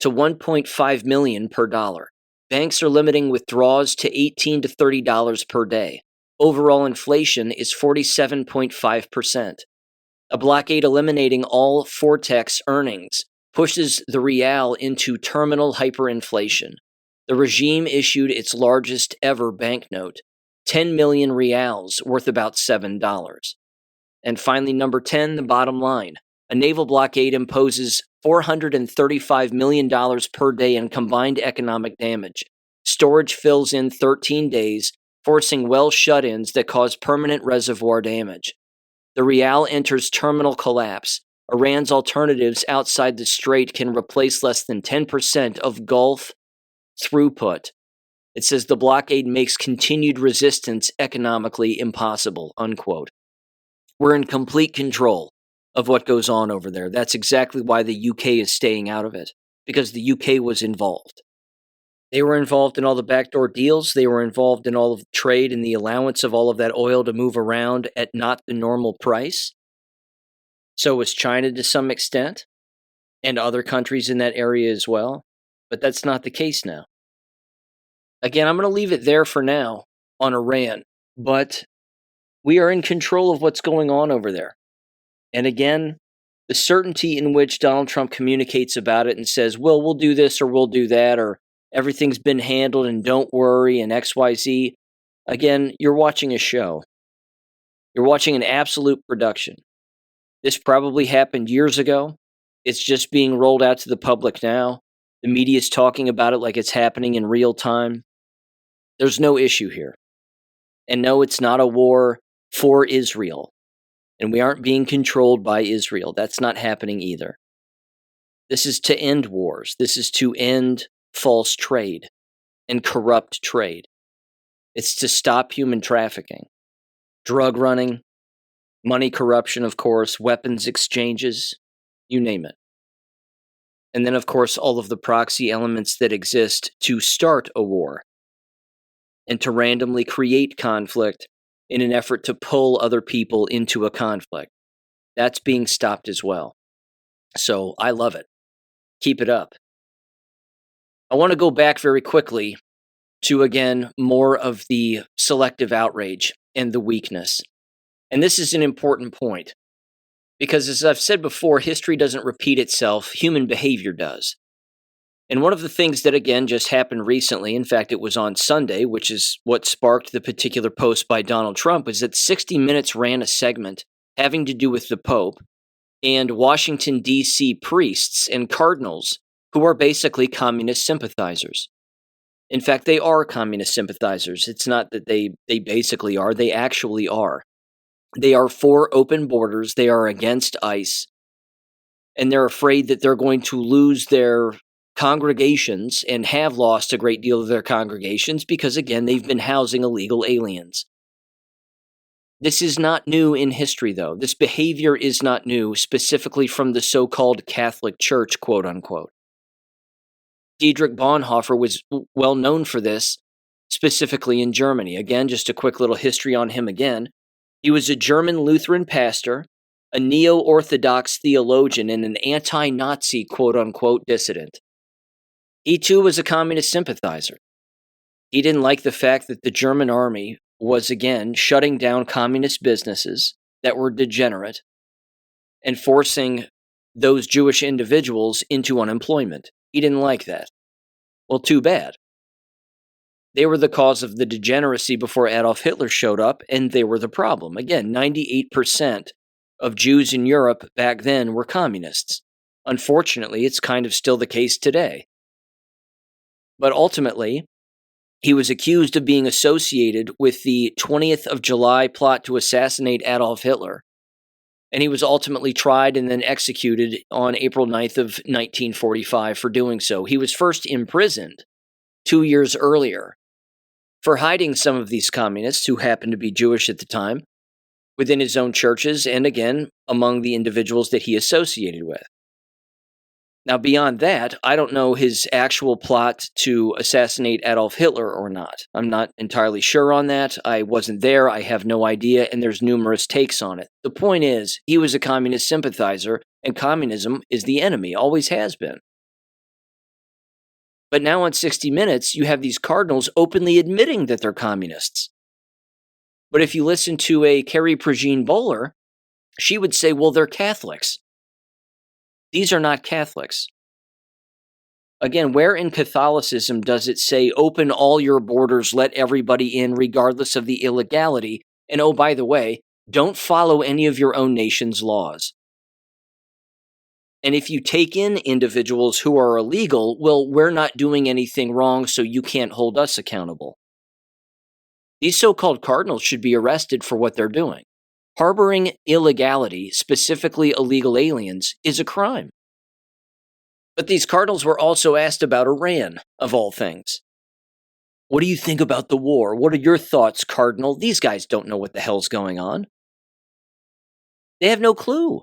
to 1.5 million per dollar. Banks are limiting withdrawals to $18 to $30 per day. Overall inflation is 47.5%. A blockade eliminating all Fortex earnings pushes the rial into terminal hyperinflation. The regime issued its largest ever banknote, 10 million rials, worth about $7. And finally, number 10, the bottom line. A naval blockade imposes $435 million per day in combined economic damage. Storage fills in 13 days, forcing well shut-ins that cause permanent reservoir damage. The rial enters terminal collapse. Iran's alternatives outside the strait can replace less than 10% of Gulf throughput. It says the blockade makes continued resistance economically impossible, unquote. We're in complete control of what goes on over there. That's exactly why the UK is staying out of it, because the UK was involved. They were involved in all the backdoor deals. They were involved in all of the trade and the allowance of all of that oil to move around at not the normal price. So was China to some extent, and other countries in that area as well. But that's not the case now. Again, I'm going to leave it there for now on Iran, but we are in control of what's going on over there. And again, the certainty in which Donald Trump communicates about it and says, well, we'll do this or we'll do that, or everything's been handled and don't worry and XYZ. Again, you're watching a show. You're watching an absolute production. This probably happened years ago. It's just being rolled out to the public now. The media is talking about it like it's happening in real time. There's no issue here. And no, it's not a war for Israel. And we aren't being controlled by Israel. That's not happening either. This is to end wars. This is to end false trade and corrupt trade. It's to stop human trafficking, drug running, money corruption, of course, weapons exchanges, you name it. And then, of course, all of the proxy elements that exist to start a war and to randomly create conflict in an effort to pull other people into a conflict. That's being stopped as well. So I love it. Keep it up. I want to go back very quickly to, again, more of the selective outrage and the weakness. And this is an important point, because as I've said before, history doesn't repeat itself, human behavior does. And one of the things that, again, just happened recently, in fact, it was on Sunday, which is what sparked the particular post by Donald Trump, is that 60 Minutes ran a segment having to do with the Pope and Washington, D.C. priests and cardinals who are basically communist sympathizers. In fact, they are communist sympathizers. It's not that they basically are, they actually are. They are for open borders, they are against ICE, and they're afraid that they're going to lose their congregations and have lost a great deal of their congregations because, again, they've been housing illegal aliens. This is not new in history, though. This behavior is not new, specifically from the so-called Catholic Church, quote-unquote. Dietrich Bonhoeffer was well known for this, specifically in Germany. Again, just a quick little history on him again. He was a German Lutheran pastor a neo-Orthodox theologian and an anti-Nazi quote-unquote dissident. He too was a communist sympathizer. He didn't like the fact that the German army was again shutting down communist businesses that were degenerate and forcing those Jewish individuals into unemployment. He didn't like that. Well, too bad. They were the cause of the degeneracy before Adolf Hitler showed up, and they were the problem. Again, 98% of Jews in Europe back then were communists. Unfortunately, it's kind of still the case today. But ultimately, he was accused of being associated with the 20th of July plot to assassinate Adolf Hitler. And he was ultimately tried and then executed on April 9th of 1945 for doing so. He was first imprisoned 2 years earlier for hiding some of these communists who happened to be Jewish at the time within his own churches and, again, among the individuals that he associated with. Now, beyond that, I don't know his actual plot to assassinate Adolf Hitler or not. I'm not entirely sure on that. I wasn't there. I have no idea, and there's numerous takes on it. The point is, he was a communist sympathizer, and communism is the enemy, always has been. But now on 60 Minutes, you have these cardinals openly admitting that they're communists. But if you listen to a Carrie Prejean Bowler, she would say, well, they're Catholics. These are not Catholics. Again, where in Catholicism does it say, open all your borders, let everybody in, regardless of the illegality, and oh, by the way, don't follow any of your own nation's laws? And if you take in individuals who are illegal, well, we're not doing anything wrong, so you can't hold us accountable. These so-called cardinals should be arrested for what they're doing. Harboring illegality, specifically illegal aliens, is a crime. But these cardinals were also asked about Iran, of all things. What do you think about the war? What are your thoughts, Cardinal? These guys don't know what the hell's going on. They have no clue.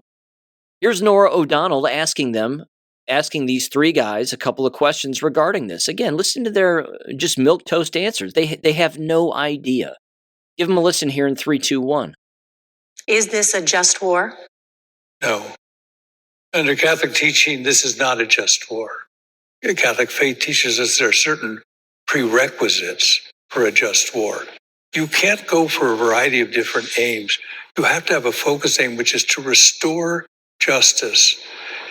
Here's Nora O'Donnell asking these three guys a couple of questions regarding this. Again, listen to their just milquetoast answers. They have no idea. Give them a listen here in 3, 2, 1. Is this a just war? No. Under Catholic teaching, this is not a just war. The Catholic faith teaches us there are certain prerequisites for a just war. You can't go for a variety of different aims. You have to have a focus aim, which is to restore justice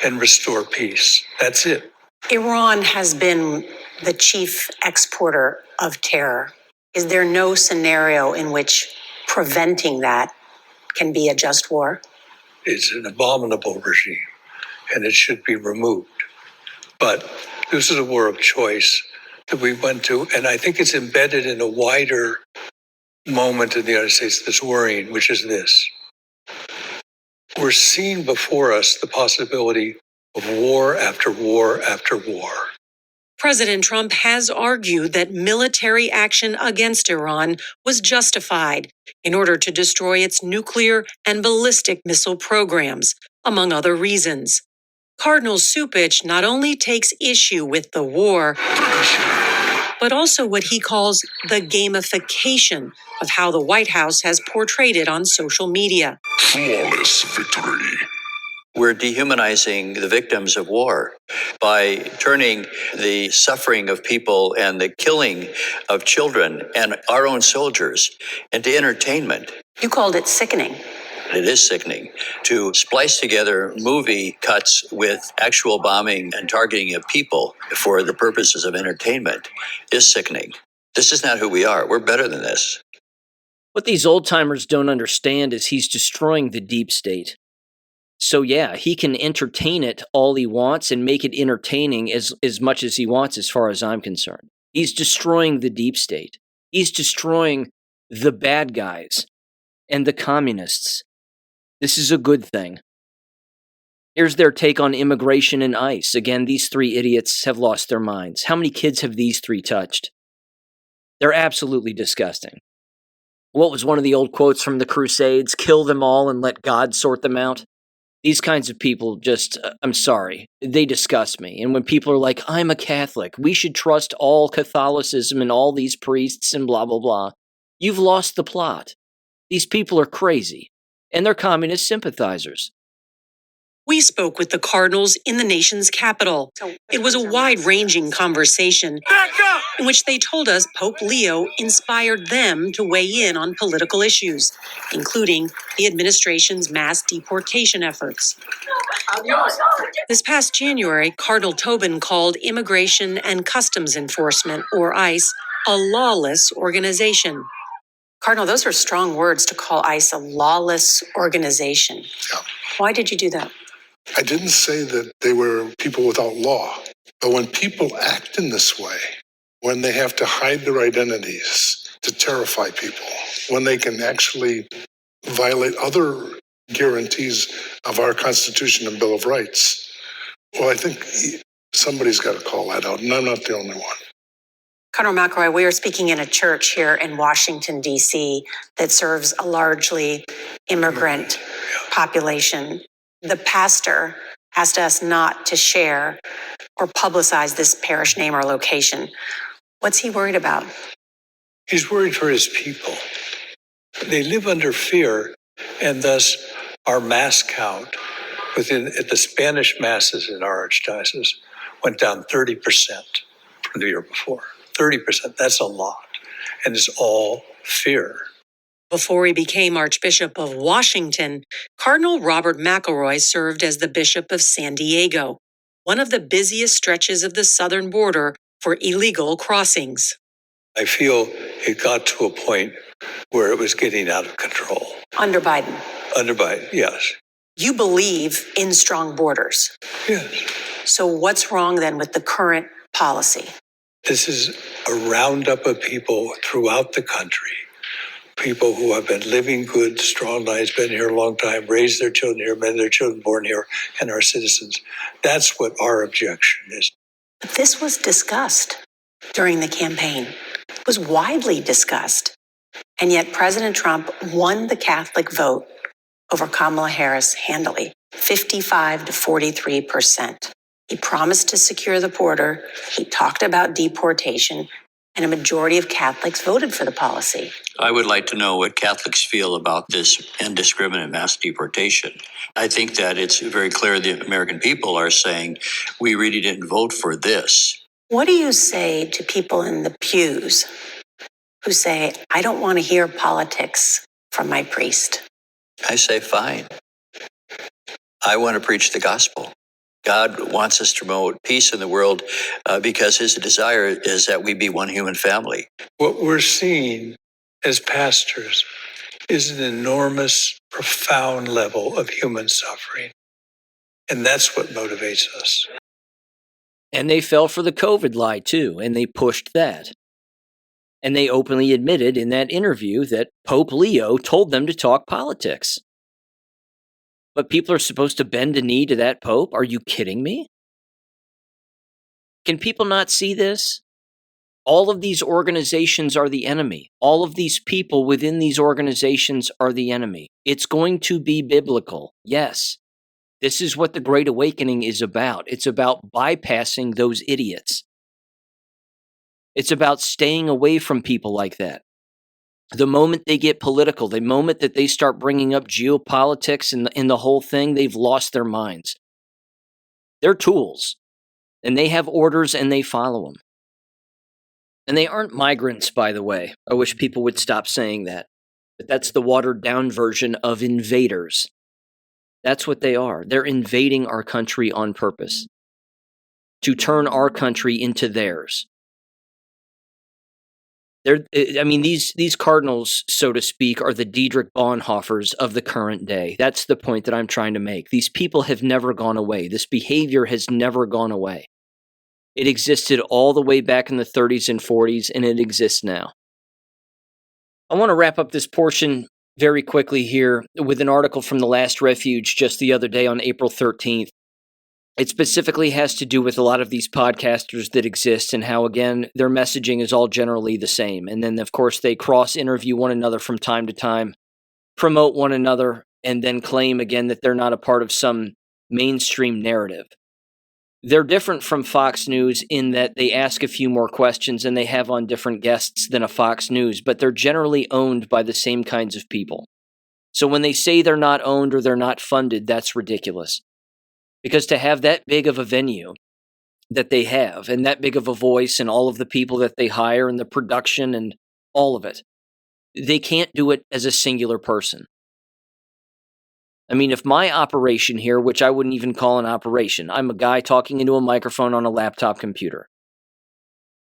and restore peace. That's it. Iran has been the chief exporter of terror. Is there no scenario in which preventing that can be a just war? It's an abominable regime, and it should be removed. But this is a war of choice that we went to, and I think it's embedded in a wider moment in the United States that's worrying, which is this. We're seeing before us the possibility of war after war after war. President Trump has argued that military action against Iran was justified in order to destroy its nuclear and ballistic missile programs, among other reasons. Cardinal Cupich not only takes issue with the war, but also what he calls the gamification of how the White House has portrayed it on social media. Flawless victory. We're dehumanizing the victims of war by turning the suffering of people and the killing of children and our own soldiers into entertainment. You called it sickening. It is sickening to splice together movie cuts with actual bombing and targeting of people for the purposes of entertainment is sickening. This is not who we are. We're better than this. What these old-timers don't understand is he's destroying the deep state. So yeah, he can entertain it all he wants and make it entertaining as much as he wants as far as I'm concerned. He's destroying the deep state. He's destroying the bad guys and the communists. This is a good thing. Here's their take on immigration and ICE. Again, these three idiots have lost their minds. How many kids have these three touched? They're absolutely disgusting. What was one of the old quotes from the Crusades? Kill them all and let God sort them out. These kinds of people just, I'm sorry, they disgust me. And when people are like, I'm a Catholic, we should trust all Catholicism and all these priests and blah, blah, blah. You've lost the plot. These people are crazy. and they're communist sympathizers. We spoke with the Cardinals in the nation's capital. It was a wide-ranging conversation in which they told us Pope Leo inspired them to weigh in on political issues, including the administration's mass deportation efforts. This past January, Cardinal Tobin called Immigration and Customs Enforcement, or ICE, a lawless organization. Cardinal, those are strong words to call ICE a lawless organization. Yeah. Why did you do that? I didn't say that they were people without law, but when people act in this way, when they have to hide their identities to terrify people, when they can actually violate other guarantees of our Constitution and Bill of Rights, well, I think somebody's got to call that out, and I'm not the only one. Cardinal McElroy, we are speaking in a church here in Washington, D.C. that serves a largely immigrant population. The pastor asked us not to share or publicize this parish name or location. What's he worried about? He's worried for his people. They live under fear, and thus our mass count at the Spanish masses in our archdiocese went down 30% from the year before. 30%, that's a lot. And it's all fear. Before he became Archbishop of Washington, Cardinal Robert McElroy served as the Bishop of San Diego, one of the busiest stretches of the southern border for illegal crossings. I feel it got to a point where it was getting out of control. Under Biden. Under Biden, yes. You believe in strong borders. Yes. So what's wrong then with the current policy? This is a roundup of people throughout the country. People who have been living good, strong lives, been here a long time, raised their children here, many of their children born here, and are citizens. That's what our objection is. But this was discussed during the campaign. It was widely discussed. And yet President Trump won the Catholic vote over Kamala Harris handily, 55 to 43%. He promised to secure the border. He talked about deportation. And a majority of Catholics voted for the policy. I would like to know what Catholics feel about this indiscriminate mass deportation. I think that it's very clear the American people are saying, we really didn't vote for this. What do you say to people in the pews who say, I don't want to hear politics from my priest? I say, fine. I want to preach the gospel. God wants us to promote peace in the world because his desire is that we be one human family. What we're seeing as pastors is an enormous, profound level of human suffering. And that's what motivates us. And they fell for the COVID lie too, and they pushed that. And they openly admitted in that interview that Pope Leo told them to talk politics. But people are supposed to bend a knee to that Pope? Are you kidding me? Can people not see this? All of these organizations are the enemy. All of these people within these organizations are the enemy. It's going to be biblical. Yes. This is what the Great Awakening is about. It's about bypassing those idiots. It's about staying away from people like that. The moment they get political, the moment that they start bringing up geopolitics and the whole thing, they've lost their minds. They're tools, and they have orders and they follow them. And they aren't migrants, by the way. I wish people would stop saying that. But that's the watered-down version of invaders. That's what they are. They're invading our country on purpose to turn our country into theirs. These cardinals, so to speak, are the Dietrich Bonhoeffers of the current day. That's the point that I'm trying to make. These people have never gone away. This behavior has never gone away. It existed all the way back in the 30s and 40s, and it exists now. I want to wrap up this portion very quickly here with an article from The Last Refuge just the other day on April 13th. It specifically has to do with a lot of these podcasters that exist and how, again, their messaging is all generally the same. And then, of course, they cross-interview one another from time to time, promote one another, and then claim again that they're not a part of some mainstream narrative. They're different from Fox News in that they ask a few more questions and they have on different guests than a Fox News, but they're generally owned by the same kinds of people. So when they say they're not owned or they're not funded, that's ridiculous. Because to have that big of a venue that they have and that big of a voice and all of the people that they hire and the production and all of it, they can't do it as a singular person. I mean, if my operation here, which I wouldn't even call an operation, I'm a guy talking into a microphone on a laptop computer.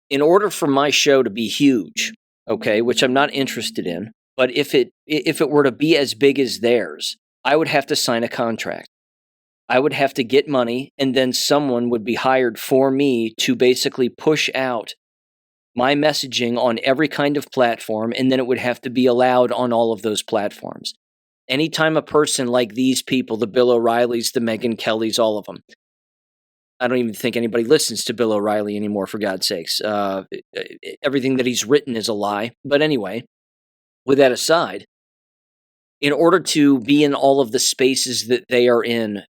In order for my show to be huge, okay, which I'm not interested in, but if it were to be as big as theirs, I would have to sign a contract. I would have to get money, and then someone would be hired for me to basically push out my messaging on every kind of platform, and then it would have to be allowed on all of those platforms. Anytime a person like these people, the Bill O'Reillys, the Megyn Kellys, all of them, I don't even think anybody listens to Bill O'Reilly anymore, for God's sakes. Everything that he's written is a lie. But anyway, with that aside, in order to be in all of the spaces that they are in,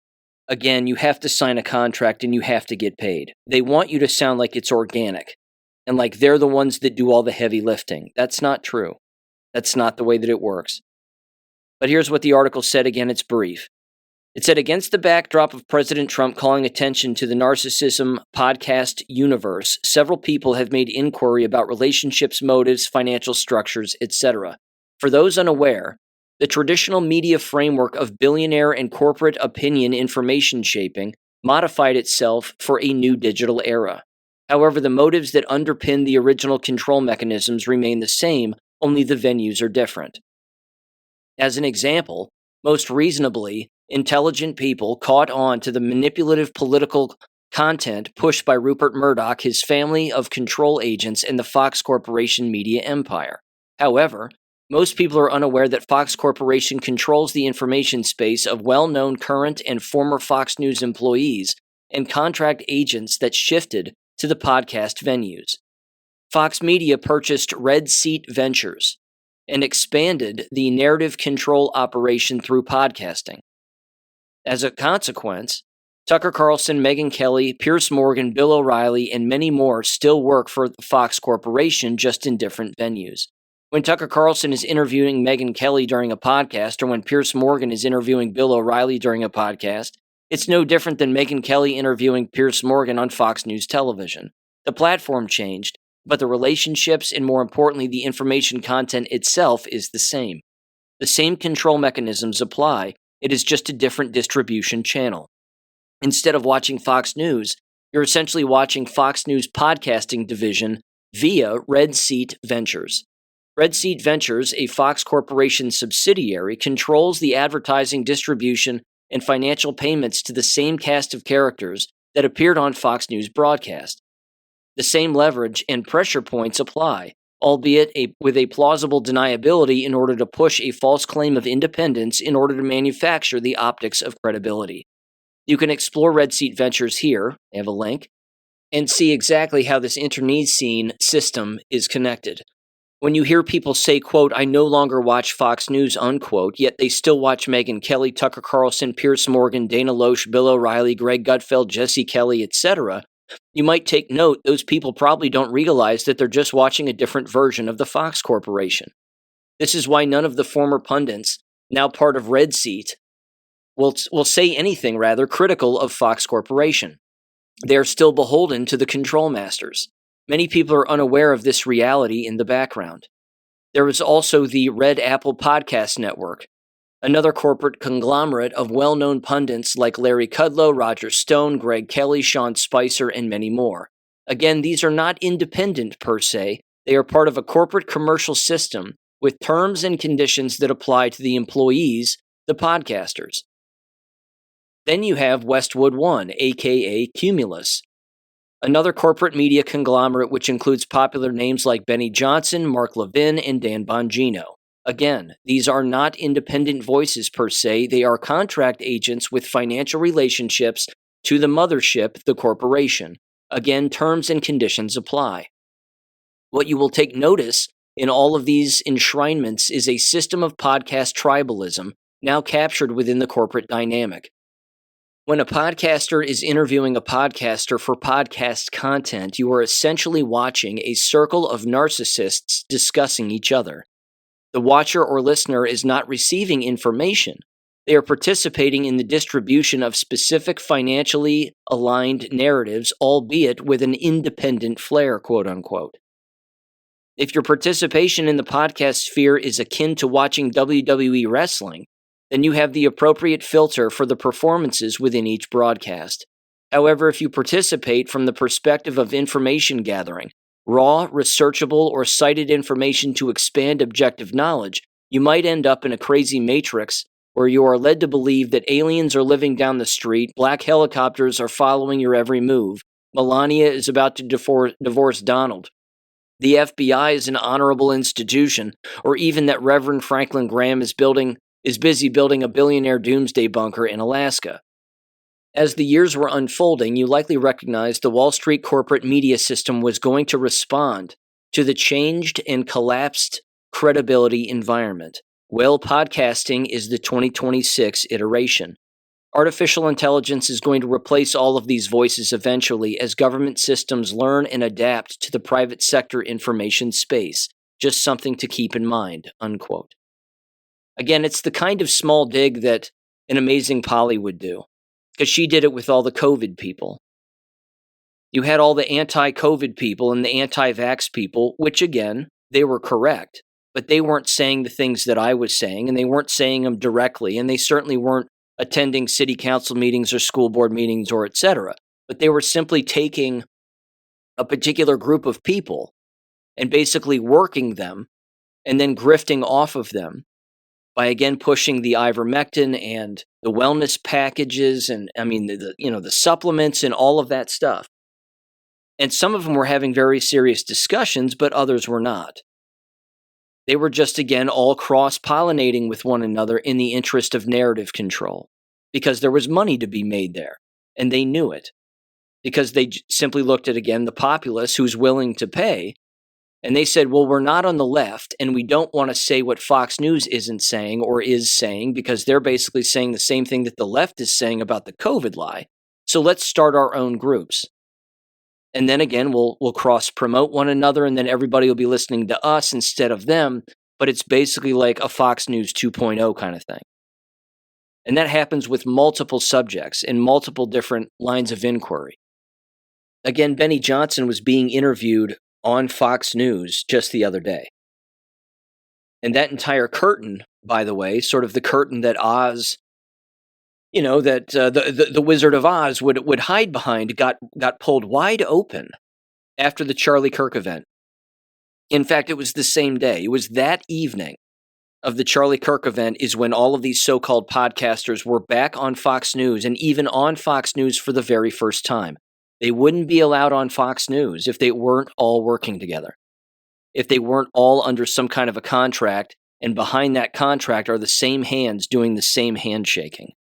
again, you have to sign a contract and you have to get paid. They want you to sound like it's organic and like they're the ones that do all the heavy lifting. That's not true. That's not the way that it works. But here's what the article said. Again, it's brief. It said, against the backdrop of President Trump calling attention to the narcissism podcast universe, several people have made inquiry about relationships, motives, financial structures, etc. For those unaware, the traditional media framework of billionaire and corporate opinion information shaping modified itself for a new digital era. However, the motives that underpin the original control mechanisms remain the same, only the venues are different. As an example, most reasonably, intelligent people caught on to the manipulative political content pushed by Rupert Murdoch, his family of control agents, and the Fox Corporation media empire. However, most people are unaware that Fox Corporation controls the information space of well-known current and former Fox News employees and contract agents that shifted to the podcast venues. Fox Media purchased Red Seat Ventures and expanded the narrative control operation through podcasting. As a consequence, Tucker Carlson, Megyn Kelly, Piers Morgan, Bill O'Reilly, and many more still work for the Fox Corporation, just in different venues. When Tucker Carlson is interviewing Megyn Kelly during a podcast, or when Piers Morgan is interviewing Bill O'Reilly during a podcast, it's no different than Megyn Kelly interviewing Piers Morgan on Fox News television. The platform changed, but the relationships and, more importantly, the information content itself is the same. The same control mechanisms apply. It is just a different distribution channel. Instead of watching Fox News, you're essentially watching Fox News podcasting division via Red Seat Ventures. Red Seat Ventures, a Fox Corporation subsidiary, controls the advertising, distribution, and financial payments to the same cast of characters that appeared on Fox News broadcast. The same leverage and pressure points apply, albeit with a plausible deniability in order to push a false claim of independence in order to manufacture the optics of credibility. You can explore Red Seat Ventures here, I have a link, and see exactly how this internecine system is connected. When you hear people say, quote, I no longer watch Fox News, unquote, yet they still watch Megyn Kelly, Tucker Carlson, Piers Morgan, Dana Loesch, Bill O'Reilly, Greg Gutfeld, Jesse Kelly, etc., you might take note those people probably don't realize that they're just watching a different version of the Fox Corporation. This is why none of the former pundits, now part of Red Seat, will say anything rather critical of Fox Corporation. They are still beholden to the control masters. Many people are unaware of this reality in the background. There is also the Red Apple Podcast Network, another corporate conglomerate of well-known pundits like Larry Kudlow, Roger Stone, Greg Kelly, Sean Spicer, and many more. Again, these are not independent per se. They are part of a corporate commercial system with terms and conditions that apply to the employees, the podcasters. Then you have Westwood One, aka Cumulus, another corporate media conglomerate which includes popular names like Benny Johnson, Mark Levin, and Dan Bongino. Again, these are not independent voices per se. They are contract agents with financial relationships to the mothership, the corporation. Again, terms and conditions apply. What you will take notice in all of these enshrinements is a system of podcast tribalism now captured within the corporate dynamic. When a podcaster is interviewing a podcaster for podcast content, you are essentially watching a circle of narcissists discussing each other. The watcher or listener is not receiving information. They are participating in the distribution of specific financially aligned narratives, albeit with an independent flair, quote unquote. If your participation in the podcast sphere is akin to watching WWE wrestling, then you have the appropriate filter for the performances within each broadcast. However, if you participate from the perspective of information gathering, raw, researchable, or cited information to expand objective knowledge, you might end up in a crazy matrix where you are led to believe that aliens are living down the street, black helicopters are following your every move, Melania is about to divorce Donald, the FBI is an honorable institution, or even that Reverend Franklin Graham is busy building a billionaire doomsday bunker in Alaska. As the years were unfolding, you likely recognized the Wall Street corporate media system was going to respond to the changed and collapsed credibility environment. Well, podcasting is the 2026 iteration. Artificial intelligence is going to replace all of these voices eventually as government systems learn and adapt to the private sector information space. Just something to keep in mind, unquote. Again, it's the kind of small dig that an Amazing Polly would do, because she did it with all the COVID people. You had all the anti-COVID people and the anti-vax people, which again, they were correct, but they weren't saying the things that I was saying, and they weren't saying them directly, and they certainly weren't attending city council meetings or school board meetings or etc. But they were simply taking a particular group of people and basically working them and then grifting off of them by again pushing the ivermectin and the wellness packages and the supplements and all of that stuff. And some of them were having very serious discussions, but others were not. They were just, again, all cross-pollinating with one another in the interest of narrative control, because there was money to be made there, and they knew it, because they simply looked at, again, the populace who's willing to pay, and they said, well, we're not on the left, and we don't want to say what Fox News isn't saying or is saying, because they're basically saying the same thing that the left is saying about the COVID lie, so let's start our own groups. And then again, we'll cross-promote one another, and then everybody will be listening to us instead of them. But it's basically like a Fox News 2.0 kind of thing. And that happens with multiple subjects and multiple different lines of inquiry. Again, Benny Johnson was being interviewed on Fox News just the other day. And that entire curtain, by the way, sort of the curtain that Oz, that the Wizard of Oz would hide behind, got pulled wide open after the Charlie Kirk event. In fact, it was the same day. It was that evening of the Charlie Kirk event is when all of these so-called podcasters were back on Fox News, and even on Fox News for the very first time. They wouldn't be allowed on Fox News if they weren't all working together, if they weren't all under some kind of a contract, and behind that contract are the same hands doing the same handshaking.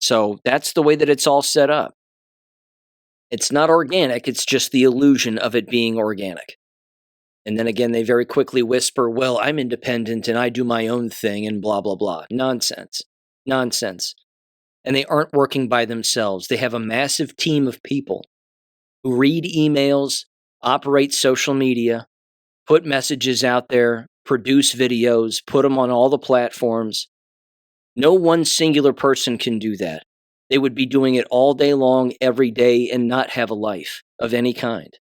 So that's the way that it's all set up. It's not organic, it's just the illusion of it being organic. And then again, they very quickly whisper, well, I'm independent and I do my own thing and blah, blah, blah. Nonsense. Nonsense. And they aren't working by themselves. They have a massive team of people who read emails, operate social media, put messages out there, produce videos, put them on all the platforms. No one singular person can do that. They would be doing it all day long, every day, and not have a life of any kind.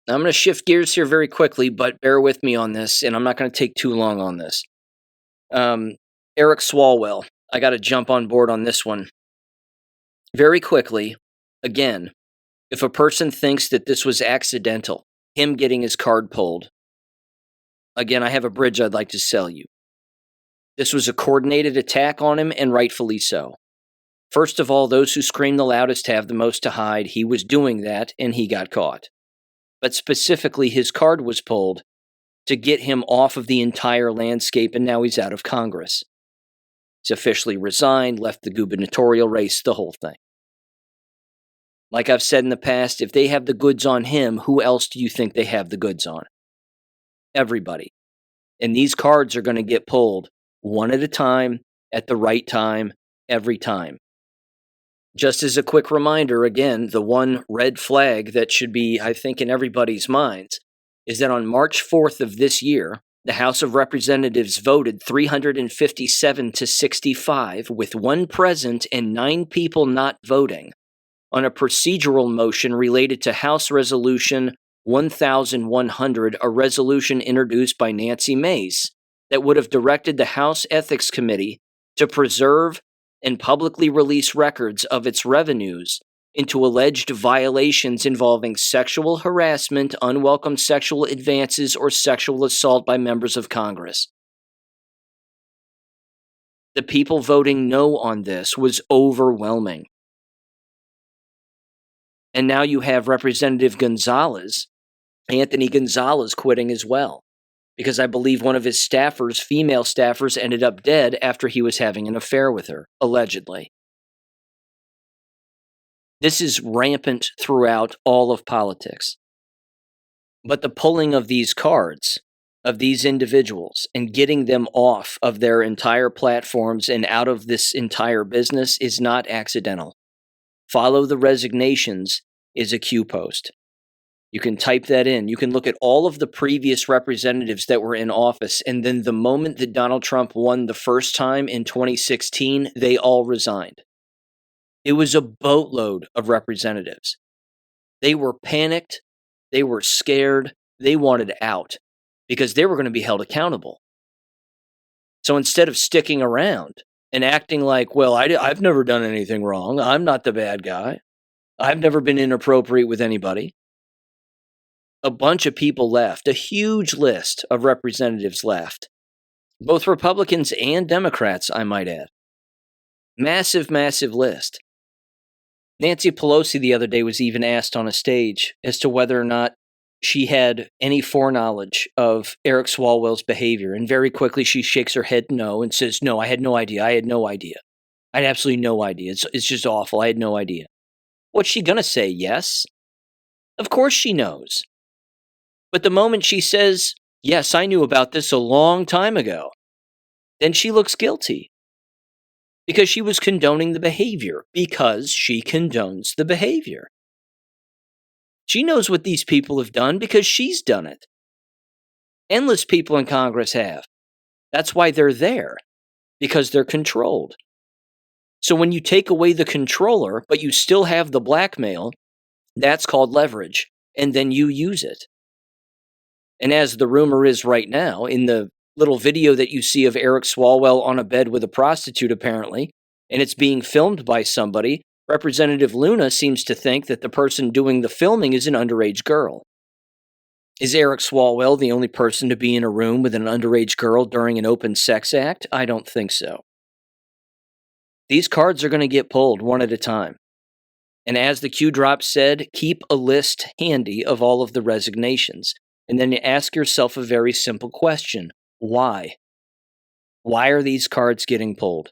Now, I'm going to shift gears here very quickly, but bear with me on this, and I'm not going to take too long on this. Eric Swalwell, I got to jump on board on this one. Very quickly, again, if a person thinks that this was accidental, him getting his card pulled, again, I have a bridge I'd like to sell you. This was a coordinated attack on him, and rightfully so. First of all, those who scream the loudest have the most to hide. He was doing that, and he got caught. But specifically, his card was pulled to get him off of the entire landscape, and now he's out of Congress. He's officially resigned, left the gubernatorial race, the whole thing. Like I've said in the past, if they have the goods on him, who else do you think they have the goods on? Everybody. And these cards are going to get pulled one at a time, at the right time, every time. Just as a quick reminder, again, the one red flag that should be, I think, in everybody's minds is that on March 4th of this year, The House of Representatives voted 357 to 65, with 1 present and 9 people not voting, on a procedural motion related to House Resolution 1100, a resolution introduced by Nancy Mace that would have directed the House Ethics Committee to preserve and publicly release records of its revenues into alleged violations involving sexual harassment, unwelcome sexual advances, or sexual assault by members of Congress. The people voting no on this was overwhelming. And now you have Representative Gonzalez, Anthony Gonzalez, quitting as well, because I believe one of his staffers, female staffers, ended up dead after he was having an affair with her, allegedly. This is rampant throughout all of politics. But the pulling of these cards, of these individuals, and getting them off of their entire platforms and out of this entire business is not accidental. Follow the resignations is a Q post. You can type that in. You can look at all of the previous representatives that were in office, and then the moment that Donald Trump won the first time in 2016, they all resigned. It was a boatload of representatives. They were panicked. They were scared. They wanted out because they were going to be held accountable. So instead of sticking around and acting like, well, I've never done anything wrong. I'm not the bad guy. I've never been inappropriate with anybody. A bunch of people left. A huge list of representatives left. Both Republicans and Democrats, I might add. Massive, massive list. Nancy Pelosi the other day was even asked on a stage as to whether or not she had any foreknowledge of Eric Swalwell's behavior. And very quickly she shakes her head no and says, no, I had no idea. I had no idea. I had absolutely no idea. It's just awful. I had no idea. What's she going to say? Yes? Of course she knows. But the moment she says, yes, I knew about this a long time ago, then she looks guilty. Because she was condoning the behavior. Because she condones the behavior. She knows what these people have done because she's done it. Endless people in Congress have. That's why they're there. Because they're controlled. So when you take away the controller, but you still have the blackmail, that's called leverage. And then you use it. And as the rumor is right now, in the little video that you see of Eric Swalwell on a bed with a prostitute, apparently, and it's being filmed by somebody, Representative Luna seems to think that the person doing the filming is an underage girl. Is Eric Swalwell the only person to be in a room with an underage girl during an open sex act? I don't think so. These cards are going to get pulled one at a time. And as the Q drop said, keep a list handy of all of the resignations. And then you ask yourself a very simple question. Why? Why are these cards getting pulled?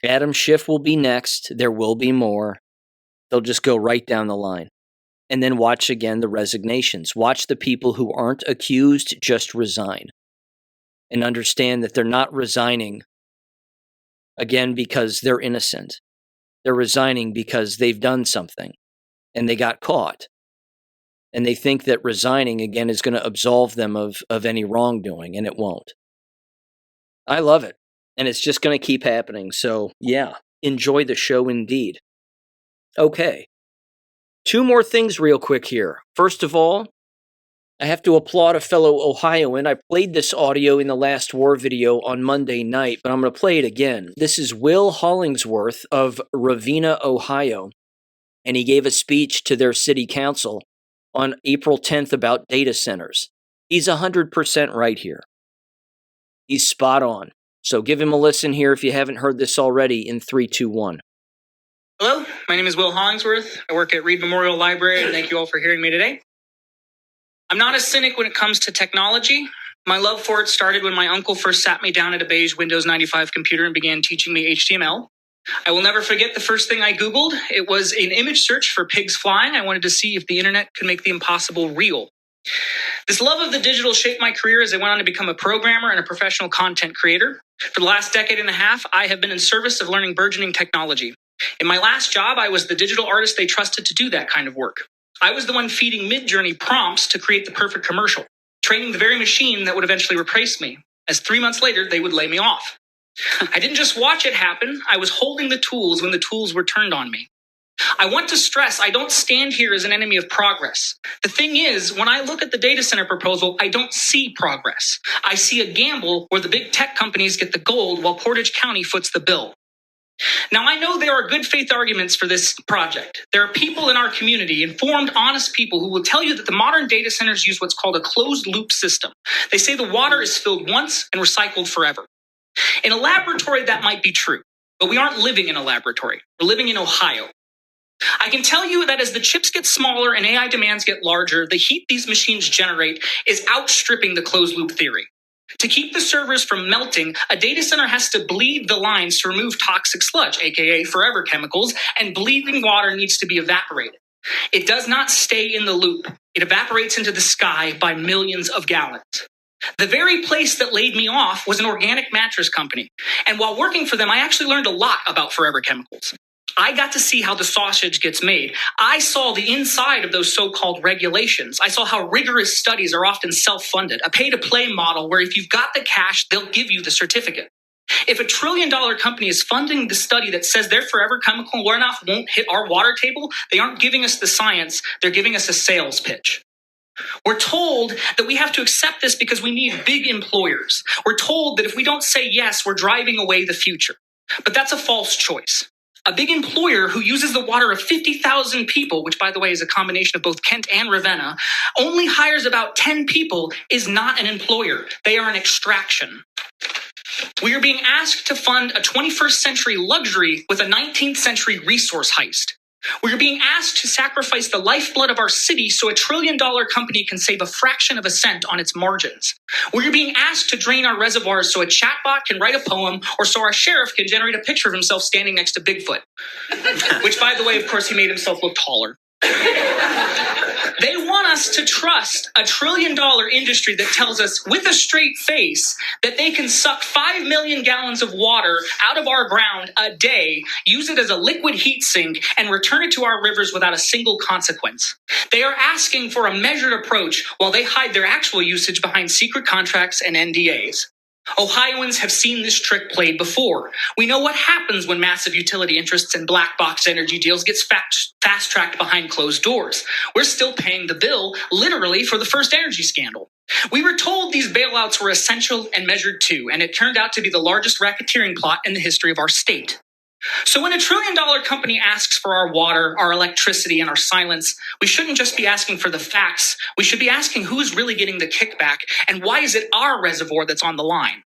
Adam Schiff will be next. There will be more. They'll just go right down the line. And then watch again the resignations. Watch the people who aren't accused just resign. And understand that they're not resigning, again, because they're innocent. They're resigning because they've done something. And they got caught. And they think that resigning, again, is going to absolve them of any wrongdoing, and it won't. I love it, and it's just going to keep happening. So, yeah, enjoy the show indeed. Okay, 2 more things real quick here. First of all, I have to applaud a fellow Ohioan. I played this audio in the last war video on Monday night, but I'm going to play it again. This is Will Hollingsworth of Ravenna, Ohio, and he gave a speech to their city council on April 10th about data centers. He's 100% right here. He's spot on. So give him a listen here if you haven't heard this already in 3, 2, 1. Hello, my name is Will Hollingsworth. I work at Reed Memorial Library, and thank you all for hearing me today. I'm not a cynic when it comes to technology. My love for it started when my uncle first sat me down at a beige Windows 95 computer and began teaching me HTML. I will never forget the first thing I Googled. It was an image search for pigs flying. I wanted to see if the internet could make the impossible real. This love of the digital shaped my career as I went on to become a programmer and a professional content creator. For the last decade and a half, I have been in service of learning burgeoning technology. In my last job, I was the digital artist they trusted to do that kind of work. I was the one feeding Midjourney prompts to create the perfect commercial. training the very machine that would eventually replace me, as 3 months later, they would lay me off. I didn't just watch it happen, I was holding the tools when the tools were turned on me. I want to stress I don't stand here as an enemy of progress. The thing is, when I look at the data center proposal, I don't see progress. I see a gamble where the big tech companies get the gold while Portage County foots the bill. Now, I know there are good faith arguments for this project. There are people in our community, informed, honest people, who will tell you that the modern data centers use what's called a closed loop system. They say the water is filled once and recycled forever. In a laboratory, that might be true, but we aren't living in a laboratory. We're living in Ohio. I can tell you that as the chips get smaller and AI demands get larger, the heat these machines generate is outstripping the closed loop theory. To keep the servers from melting, a data center has to bleed the lines to remove toxic sludge, aka forever chemicals, and bleeding water needs to be evaporated. It does not stay in the loop. It evaporates into the sky by millions of gallons. The very place that laid me off was an organic mattress company. And while working for them, I actually learned a lot about forever chemicals. I got to see how the sausage gets made. I saw the inside of those so-called regulations. I saw how rigorous studies are often self-funded, a pay-to-play model where if you've got the cash, they'll give you the certificate. If a $1 trillion company is funding the study that says their forever chemical runoff won't hit our water table, they aren't giving us the science, they're giving us a sales pitch. We're told that we have to accept this because we need big employers. We're told that if we don't say yes, we're driving away the future. But that's a false choice. A big employer who uses the water of 50,000 people, which by the way is a combination of both Kent and Ravenna, only hires about 10 people is not an employer. They are an extraction. We are being asked to fund a 21st century luxury with a 19th century resource heist. We are being asked to sacrifice the lifeblood of our city so a $1 trillion company can save a fraction of a cent on its margins. We are being asked to drain our reservoirs so a chatbot can write a poem or so our sheriff can generate a picture of himself standing next to Bigfoot. Which, by the way, of course, he made himself look taller. They want us to trust a $1 trillion industry that tells us with a straight face that they can suck 5 million gallons of water out of our ground a day, use it as a liquid heat sink, and return it to our rivers without a single consequence. They are asking for a measured approach while they hide their actual usage behind secret contracts and NDAs. Ohioans have seen this trick played before. We know what happens when massive utility interests and black box energy deals gets fast-tracked behind closed doors. We're still paying the bill, literally, for the first energy scandal. We were told these bailouts were essential and measured too, and it turned out to be the largest racketeering plot in the history of our state. So when a $1 trillion company asks for our water, our electricity, and our silence, we shouldn't just be asking for the facts. We should be asking who's really getting the kickback and why is it our reservoir that's on the line?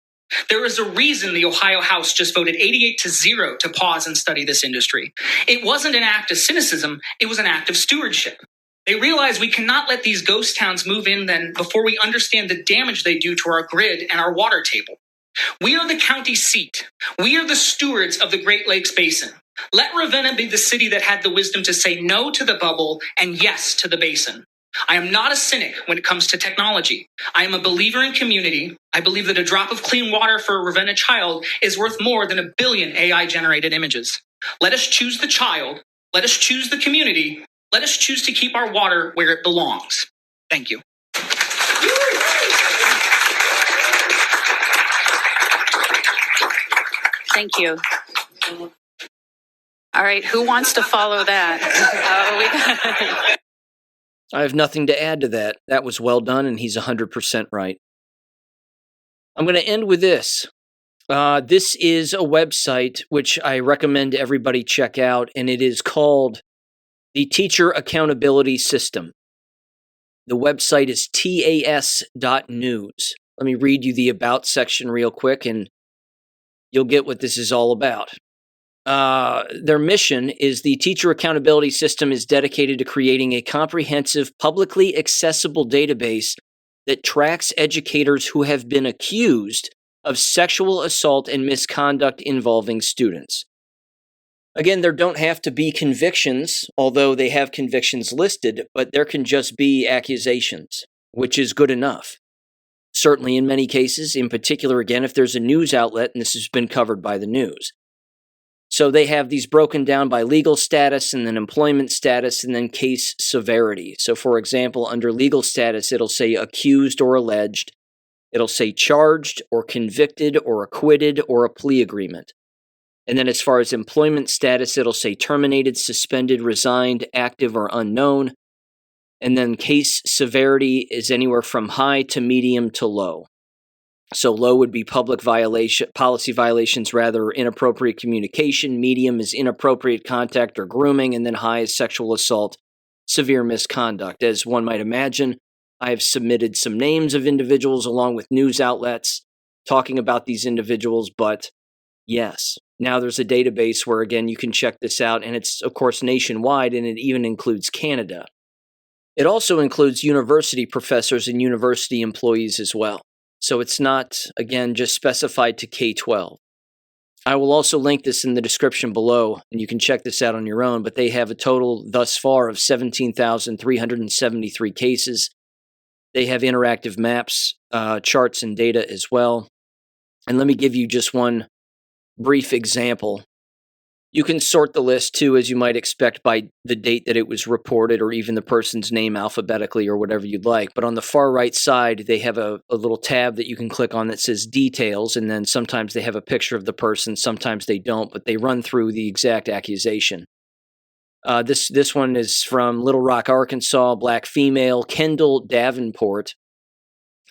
There is a reason the Ohio House just voted 88-0 to pause and study this industry. It wasn't an act of cynicism, it was an act of stewardship. They realize we cannot let these ghost towns move in then before we understand the damage they do to our grid and our water table. We are the county seat. We are the stewards of the Great Lakes Basin. Let Ravenna be the city that had the wisdom to say no to the bubble and yes to the basin. I am not a cynic when it comes to technology. I am a believer in community. I believe that a drop of clean water for a Ravenna child is worth more than 1 billion AI-generated images. Let us choose the child. Let us choose the community. Let us choose to keep our water where it belongs. Thank you. Thank you. All right, who wants to follow that? I have nothing to add to that. That was well done, and he's 100% right. I'm going to end with this. This is a website which I recommend everybody check out, and it is called the Teacher Accountability System. The website is TAS.news. Let me read you the About section real quick, and you'll get what this is all about. Their mission is the Teacher Accountability System is dedicated to creating a comprehensive, publicly accessible database that tracks educators who have been accused of sexual assault and misconduct involving students. Again, there don't have to be convictions, although they have convictions listed, but there can just be accusations, which is good enough. Certainly in many cases, in particular, again, if there's a news outlet, and this has been covered by the news. So they have these broken down by legal status and then employment status and then case severity. So for example, under legal status, it'll say accused or alleged. It'll say charged or convicted or acquitted or a plea agreement. And then as far as employment status, it'll say terminated, suspended, resigned, active, or unknown. And then case severity is anywhere from high to medium to low. So low would be policy violations, rather, inappropriate communication. Medium is inappropriate contact or grooming. And then high is sexual assault, severe misconduct. As one might imagine, I have submitted some names of individuals along with news outlets talking about these individuals. But yes, now there's a database where, again, you can check this out. And it's, of course, nationwide, and it even includes Canada. It also includes university professors and university employees as well. So it's not, again, just specified to K-12. I will also link this in the description below, and you can check this out on your own, but they have a total thus far of 17,373 cases. They have interactive maps, charts, and data as well. And let me give you just one brief example. You can sort the list, too, as you might expect, by the date that it was reported or even the person's name alphabetically or whatever you'd like. But on the far right side, they have a little tab that you can click on that says details, and then sometimes they have a picture of the person, sometimes they don't, but they run through the exact accusation. This one is from Little Rock, Arkansas, black female, Kendall Davenport.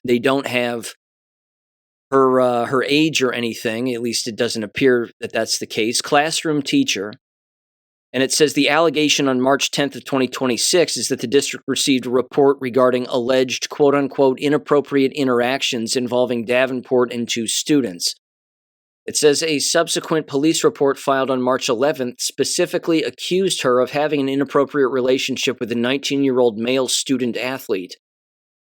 They don't have her age or anything, at least it doesn't appear that that's the case. Classroom teacher. And it says the allegation on March 10th of 2026 is that the district received a report regarding alleged quote-unquote inappropriate interactions involving Davenport and 2 students. It says a subsequent police report filed on March 11th specifically accused her of having an inappropriate relationship with a 19-year-old male student athlete.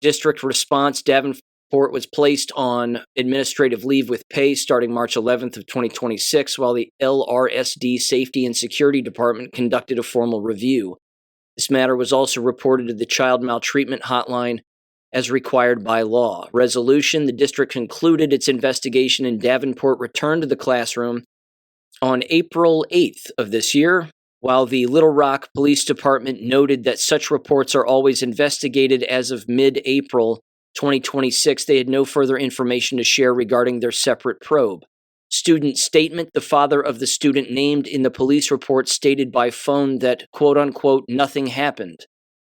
District response, Davenport was placed on administrative leave with pay starting March 11th of 2026, while the LRSD Safety and Security Department conducted a formal review. This matter was also reported to the Child Maltreatment Hotline as required by law. Resolution: the district concluded its investigation and Davenport returned to the classroom on April 8th of this year, while the Little Rock Police Department noted that such reports are always investigated as of mid-April 2026, they had no further information to share regarding their separate probe. Student statement: the father of the student named in the police report stated by phone that, quote-unquote, nothing happened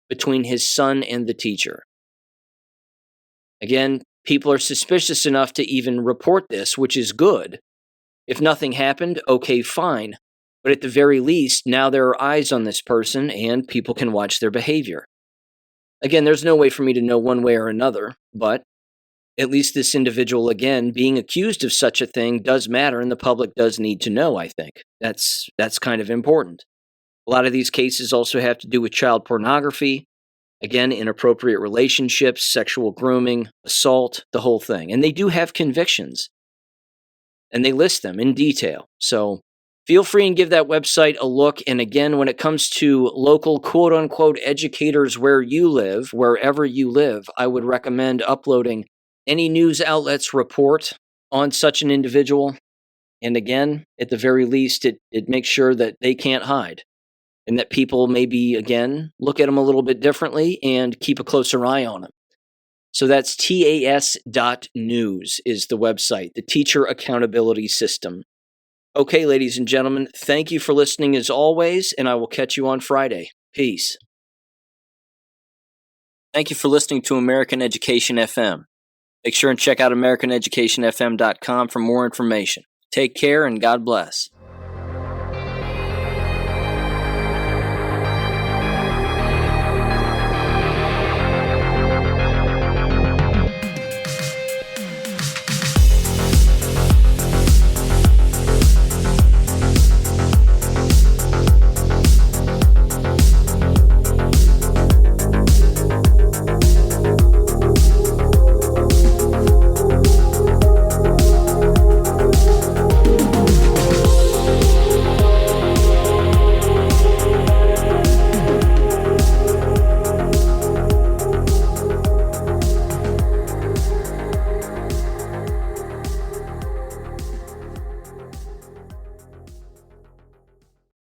between his son and the teacher. Again, people are suspicious enough to even report this, which is good. If nothing happened, okay, fine. But at the very least, now there are eyes on this person and people can watch their behavior. Again, there's no way for me to know one way or another, but at least this individual, again, being accused of such a thing does matter, and the public does need to know, I think. That's kind of important. A lot of these cases also have to do with child pornography, again, inappropriate relationships, sexual grooming, assault, the whole thing. And they do have convictions, and they list them in detail. So feel free and give that website a look. And again, when it comes to local quote-unquote educators where you live, wherever you live, I would recommend uploading any news outlet's report on such an individual. And again, at the very least, it makes sure that they can't hide and that people maybe, again, look at them a little bit differently and keep a closer eye on them. So that's TAS.news is the website, the Teacher Accountability System. Okay, ladies and gentlemen, thank you for listening as always, and I will catch you on Friday. Peace. Thank you for listening to American Education FM. Make sure and check out AmericanEducationFM.com for more information. Take care and God bless.